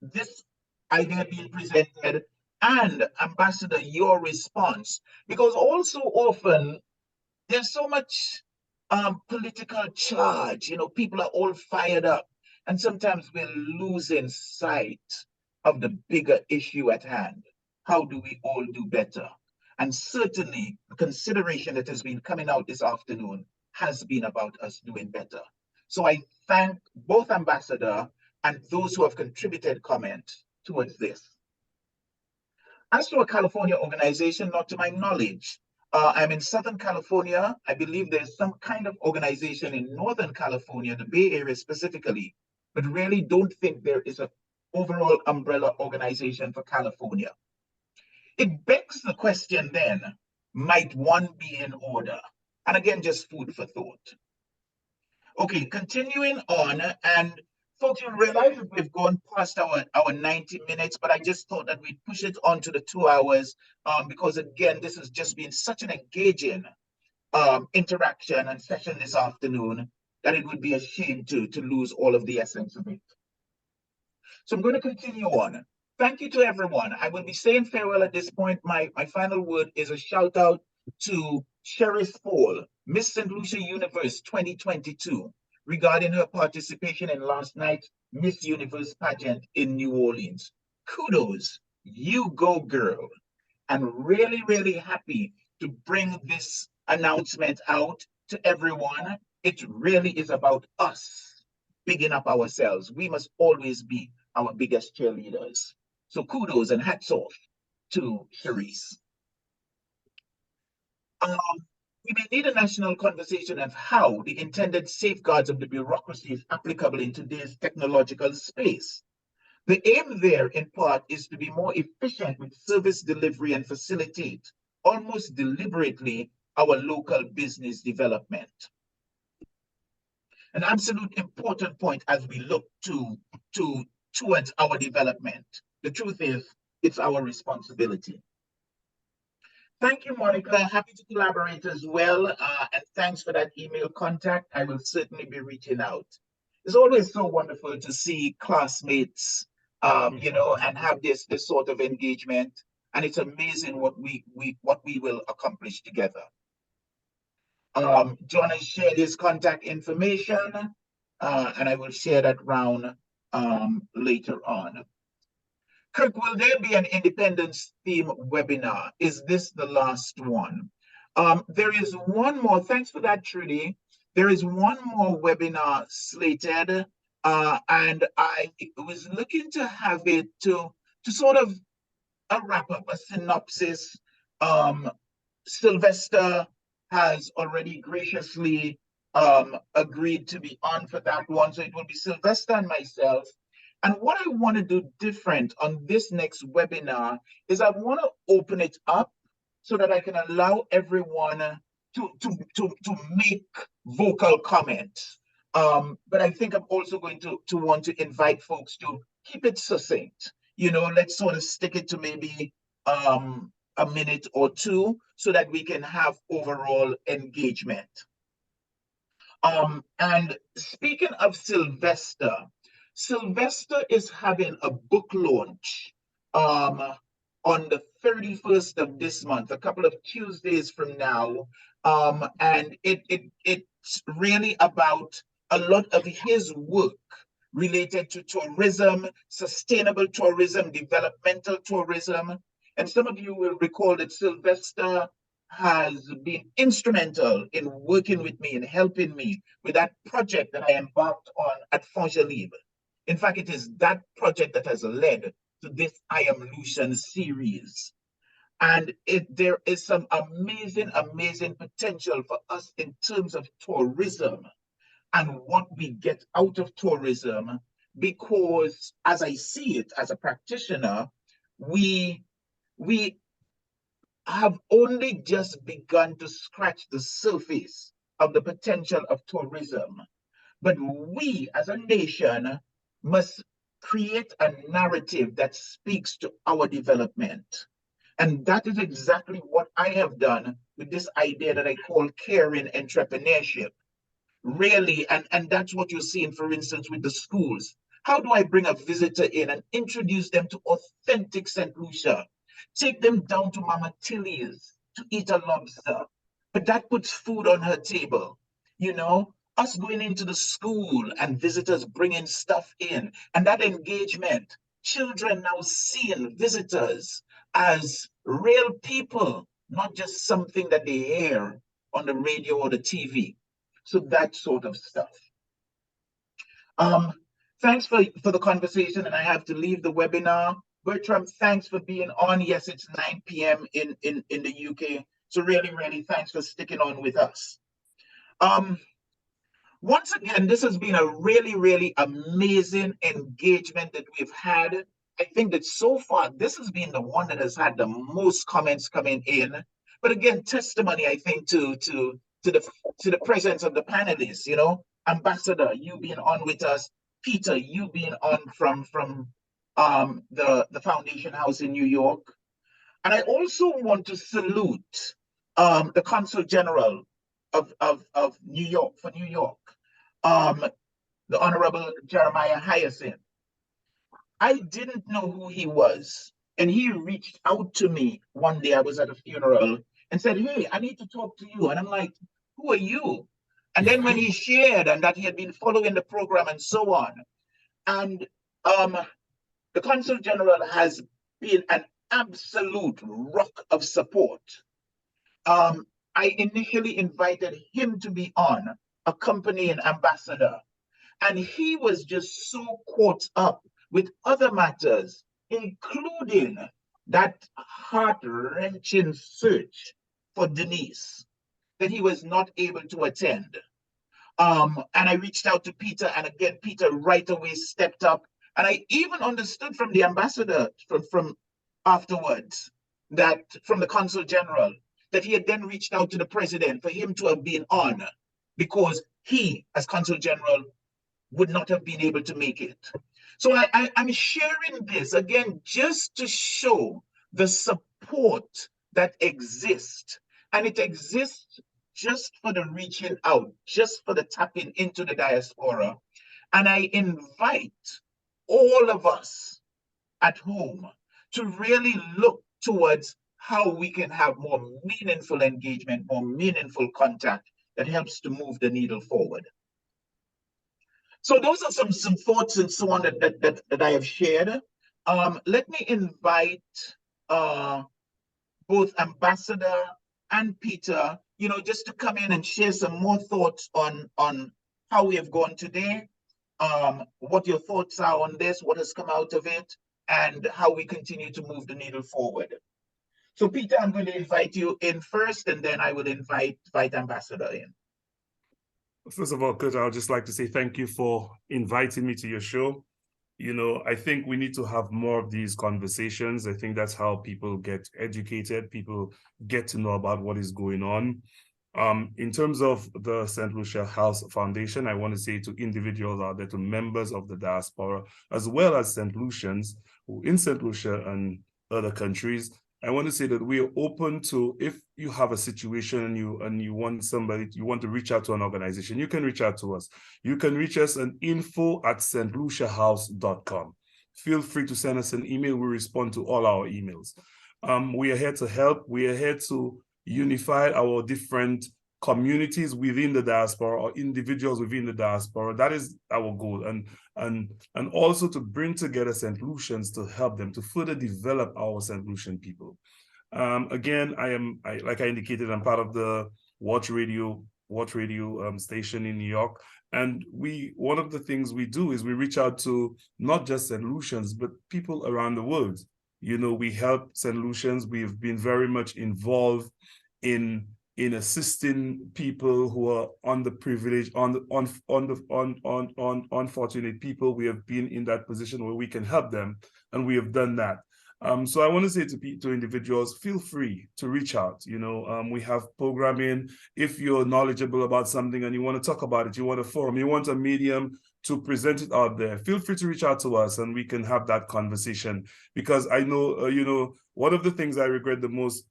this idea being presented and Ambassador, your response, because also often there's so much political charge, people are all fired up, and sometimes we're losing sight of the bigger issue at hand. How do we all do better? And certainly the consideration that has been coming out this afternoon has been about us doing better. So I thank both Ambassador and those who have contributed comment towards this. As to a California organization, not to my knowledge, I'm in Southern California. I believe there's some kind of organization in Northern California, the Bay Area specifically, but really don't think there is an overall umbrella organization for California. It begs the question then, might one be in order? And again, just food for thought. Okay, continuing on, and folks, you realize that we've gone past our 90 minutes, but I just thought that we'd push it on to the 2 hours because again, this has just been such an engaging interaction and session this afternoon that it would be a shame to lose all of the essence of it. So I'm going to continue on. Thank you to everyone. I will be saying farewell at this point. My final word is a shout out to Cherise Paul, Miss St. Lucia Universe 2022, regarding her participation in last night's Miss Universe pageant in New Orleans. Kudos, you go girl. And really, really happy to bring this announcement out to everyone. It really is about us bigging up ourselves. We must always be our biggest cheerleaders. So kudos and hats off to Cherise. We may need a national conversation of how the intended safeguards of the bureaucracy is applicable in today's technological space. The aim there, in part, is to be more efficient with service delivery and facilitate, almost deliberately, our local business development. An absolute important point as we look towards our development. The truth is, it's our responsibility. Thank you, Monica. Happy to collaborate as well. And thanks for that email contact. I will certainly be reaching out. It's always so wonderful to see classmates, you know, and have this sort of engagement. And it's amazing what we will accomplish together. John has shared his contact information, and I will share that round later on. Kirk, will there be an independence theme webinar? Is this the last one? There is one more. Thanks for that, Trudy. There is one more webinar slated, and I was looking to have it to sort of a wrap up, a synopsis. Sylvester has already graciously agreed to be on for that one. So it will be Sylvester and myself. And what I want to do different on this next webinar is I want to open it up so that I can allow everyone to make vocal comments. But I think I'm also going to want to invite folks to keep it succinct. You know, let's sort of stick it to maybe a minute or two so that we can have overall engagement. And speaking of Sylvester, Sylvester is having a book launch on the 31st of this month, a couple of Tuesdays from now. And it's really about a lot of his work related to tourism, sustainable tourism, developmental tourism. And some of you will recall that Sylvester has been instrumental in working with me and helping me with that project that I embarked on at Fongelib. In fact, it is that project that has led to this I Am Lucian series. And there is some amazing, amazing potential for us in terms of tourism and what we get out of tourism, because as I see it as a practitioner, we have only just begun to scratch the surface of the potential of tourism. But we as a nation must create a narrative that speaks to our development. And that is exactly what I have done with this idea that I call caring entrepreneurship. Really, and that's what you're seeing, for instance, with the schools. How do I bring a visitor in and introduce them to authentic Saint Lucia? Take them down to Mama Tilly's to eat a lobster. But that puts food on her table. You know, us going into the school and visitors bringing stuff in, and that engagement, children now seeing visitors as real people, not just something that they hear on the radio or the TV. So that sort of stuff. Thanks for the conversation, and I have to leave the webinar. Bertram, thanks for being on. Yes, it's 9 p.m. in the UK. So really, really thanks for sticking on with us. Once again, this has been a really, really amazing engagement that we've had. I think that so far, this has been the one that has had the most comments coming in. But again, testimony, I think, to the presence of the panelists, you know, Ambassador, you being on with us, Peter, you being on from the Foundation House in New York. And I also want to salute the Consul General of New York, for New York, the Honorable Jeremiah Hyacinth. I didn't know who he was. And he reached out to me one day. I was at a funeral and said, hey, I need to talk to you. And I'm like, who are you? And then when he shared and that he had been following the program and so on, and the Consul General has been an absolute rock of support. I initially invited him to be on, accompanying Ambassador, and he was just so caught up with other matters, including that heart-wrenching search for Denise. that he was not able to attend. And I reached out to Peter, and again, Peter right away stepped up. And I even understood from the ambassador from afterwards, that from the consul general, that he had then reached out to the president for him to have been on, because he, as consul general, would not have been able to make it. So I'm sharing this again just to show the support that exists. And it exists just for the reaching out, just for the tapping into the diaspora. And I invite all of us at home to really look towards how we can have more meaningful engagement, more meaningful contact that helps to move the needle forward. So those are some thoughts and so on that I have shared. Let me invite both Ambassador and Peter, just to come in and share some more thoughts on how we have gone today, what your thoughts are on this, what has come out of it, and how we continue to move the needle forward. So Peter, I'm going to invite you in first, and then I will invite Ambassador in. First of all, Kurt, I would just like to say thank you for inviting me to your show. I think we need to have more of these conversations. I think that's how people get educated, people get to know about what is going on. In terms of the Saint Lucia House Foundation, I want to say to individuals out there, to members of the diaspora, as well as Saint Lucians who in Saint Lucia and other countries, I want to say that we are open to, if you have a situation and you want to reach out to an organization, you can reach out to us. You can reach us at info@stluciahouse.com. Feel free to send us an email. We respond to all our emails. We are here to help. We are here to unify our different communities within the diaspora, or individuals within the diaspora. That is our goal, and also to bring together Saint Lucians to help them to further develop our Saint Lucian people. Again, like I indicated, I'm part of the Watch Radio station in New York, and one of the things we do is we reach out to not just Saint Lucians but people around the world. We help Saint Lucians. We've been very much involved in assisting people who are underprivileged, unfortunate people. We have been in that position where we can help them, and we have done that. So I want to say to individuals, feel free to reach out. We have programming. If you're knowledgeable about something and you want to talk about it, you want a forum, you want a medium to present it out there, feel free to reach out to us and we can have that conversation. Because I know, one of the things I regret the most,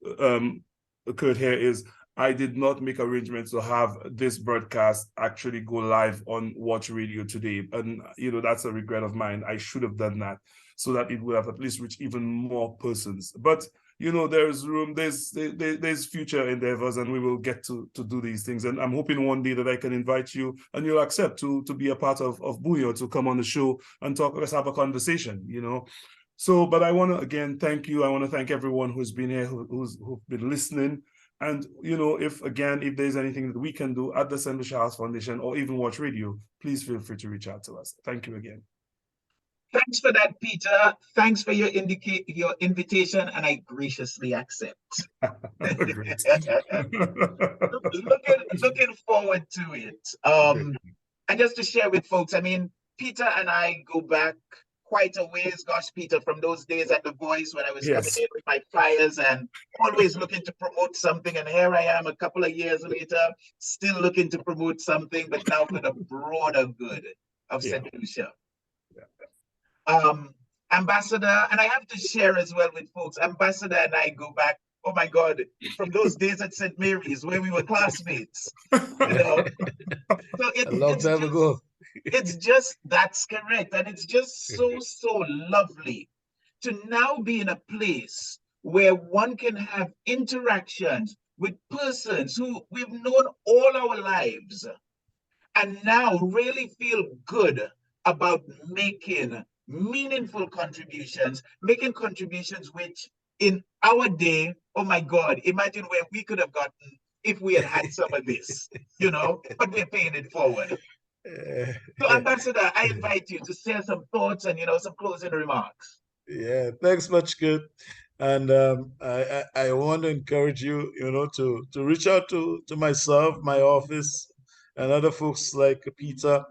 Kurt, here is I did not make arrangements to have this broadcast actually go live on Watch Radio today. And, that's a regret of mine. I should have done that so that it would have at least reached even more persons. But, there's room, there's future endeavors, and we will get to do these things. And I'm hoping one day that I can invite you and you'll accept to be a part of Buyo, to come on the show and talk, let's have a conversation, So, but I want to, again, thank you. I want to thank everyone who's been here, who's been listening. And, if there's anything that we can do at the Saint Lucia House Foundation or even Watch Radio, please feel free to reach out to us. Thank you again. Thanks for that, Peter. Thanks for your invitation, and I graciously accept. Great. looking forward to it. And just to share with folks, Peter and I go back quite a ways. Gosh, Peter, from those days at The Voice when I was coming in with my flyers and always looking to promote something. And here I am a couple of years later, still looking to promote something, but now for the broader good of Saint Lucia. Ambassador, and I have to share as well with folks, Ambassador and I go back, oh my God, from those days at St. Mary's where we were classmates. So a long time ago. It's just, that's correct. And it's just so lovely to now be in a place where one can have interactions with persons who we've known all our lives, and now really feel good about making meaningful contributions, making contributions which in our day, oh my God, imagine where we could have gotten if we had some of this, but we're paying it forward. So Ambassador, I invite you to share some thoughts and, some closing remarks. Yeah, thanks much, Kurt. And I want to encourage you, to reach out to myself, my office, and other folks like Peter,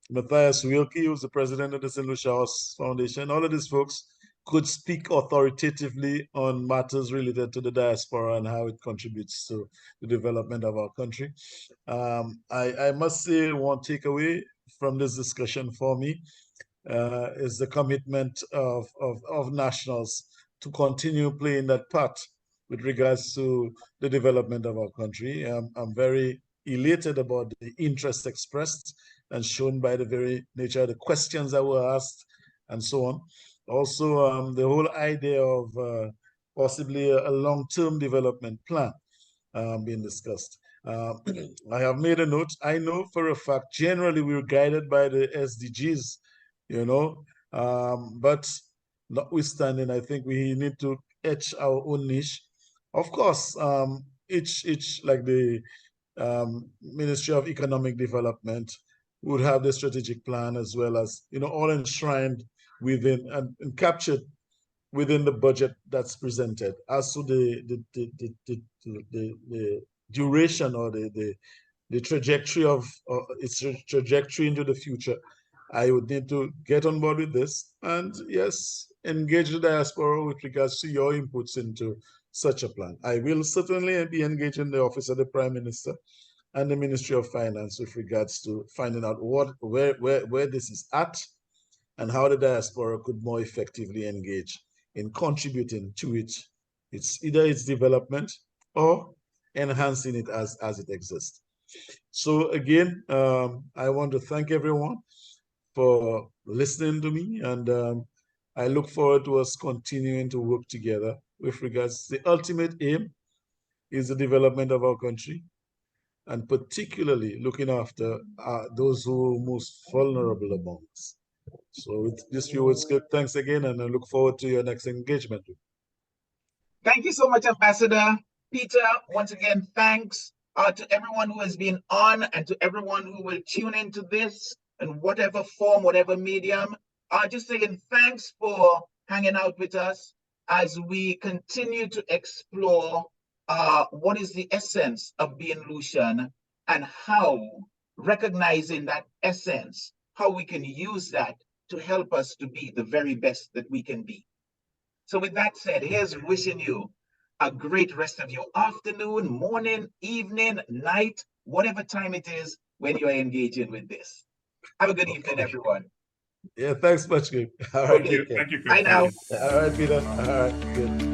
Matthias Wilkie, who's the president of the Saint Lucia House Foundation. All of these folks could speak authoritatively on matters related to the diaspora and how it contributes to the development of our country. I must say, one takeaway from this discussion for me is the commitment of nationals to continue playing that part with regards to the development of our country. I'm very elated about the interest expressed and shown by the very nature of the questions that were asked and so on. Also, the whole idea of possibly a long-term development plan being discussed. I have made a note. I know for a fact, generally we're guided by the SDGs, but notwithstanding, I think we need to etch our own niche. Of course, each like the Ministry of Economic Development would have the strategic plan as well as, all enshrined within and captured within the budget that's presented. As to the duration or the trajectory of its trajectory into the future, I would need to get on board with this and, yes, engage the diaspora with regards to your inputs into such a plan. I will certainly be engaging the Office of the Prime Minister and the Ministry of Finance with regards to finding out where this is at and how the diaspora could more effectively engage in contributing to its either its development or enhancing it as it exists. So again, I want to thank everyone for listening to me, and I look forward to us continuing to work together with regards to the ultimate aim is the development of our country, and particularly looking after those who are most vulnerable among us. So with this few words, thanks again, and I look forward to your next engagement. Thank you so much, Ambassador. Peter, once again, thanks to everyone who has been on and to everyone who will tune into this in whatever form, whatever medium. Just saying thanks for hanging out with us as we continue to explore what is the essence of being Lucian and how, recognizing that essence, how we can use that to help us to be the very best that we can be. So with that said, here's wishing you a great rest of your afternoon, morning, evening, night, whatever time it is when you're engaging with this. Have a good evening, everyone. Yeah, thanks much, Kirk. All right, Thank you. Bye now. All right, Peter. All right, good.